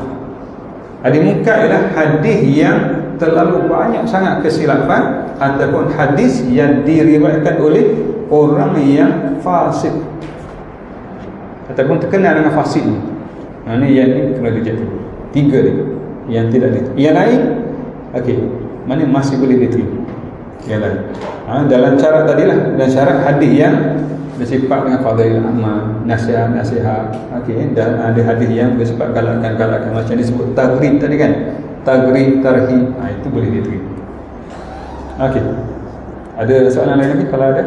Hadis munkar ialah hadis yang terlalu banyak sangat kesilapan ataupun hadis yang diriwayatkan oleh orang yang fasik ataupun terkenal dengan fasik ni. Ini yang ni kena reject. 3 ni yang tidak diterima. Yang lain okey, mana masih boleh diterima. Yang lain dalam syarat tadilah, dan syarat hadis yang bersifat dengan fadail amal, nasihat, okey, dan ada hadis yang bersifat galakan macam disebut tagrib tadi kan, tagrib, tarhib, itu boleh diterima. Okey, ada soalan lain lagi kalau ada?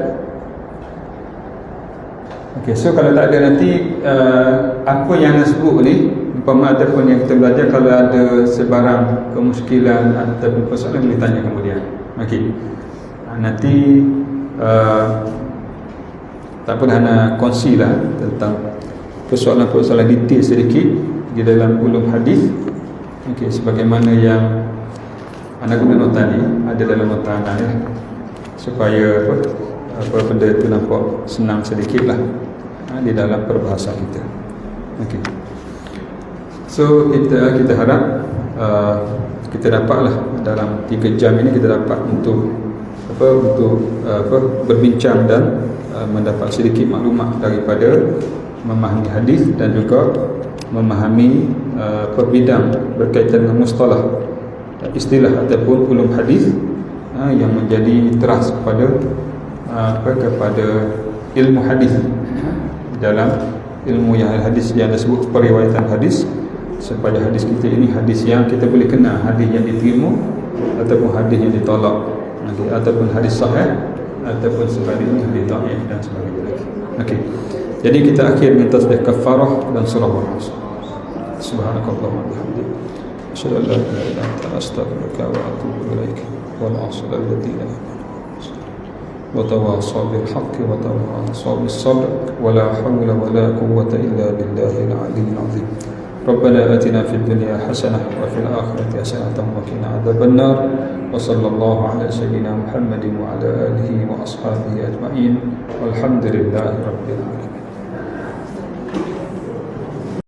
Okey, so kalau tak ada nanti apa yang anda sebut ni umpama ataupun yang kita belajar, kalau ada sebarang kemuskilan ataupun persoalan boleh tanya kemudian. Okey, nanti tak pernah nak kongsi lah tentang persoalan-persoalan detail sedikit di dalam ulum hadis. Okey, sebagaimana yang anda guna nota ni, ada dalam nota anda ya, supaya apa benda itu nampak senang sedikit lah di dalam perbahasan kita. Okey, so kita harap kita dapatlah dalam 3 jam ini kita dapat untuk berbincang dan mendapat sedikit maklumat daripada memahami hadis dan juga memahami perbidang berkaitan dengan mustalah, istilah ataupun ulum hadis yang menjadi teras kepada ilmu hadis dalam ilmu yang hadis yang disebut periwayatan hadis, supaya hadis kita ini hadis yang kita boleh kenal, hadis yang diterima ataupun hadis yang ditolak, ataupun hadis sahih ataupun sebaliknya hadis dhaif dan sebagainya lagi. Okey, jadi kita akhir dengan tasbih kafarah dan surah Al-Asr. Subhanakallahumma wa bihamdika asyhadu an la ilaha illa anta astaghfiruka wa atubu ilaik. Wal 'asr alladhina وتواصوا بالحق وتواصوا بالصبر ولا حول ولا قوة إلا بالله العلي العظيم. ربنا آتنا في الدنيا حسنة وفي الآخرة حسنة وقنا عذاب النار. وصلى الله على سيدنا محمد وعلى آله وأصحابه أجمعين والحمد لله رب العالمين.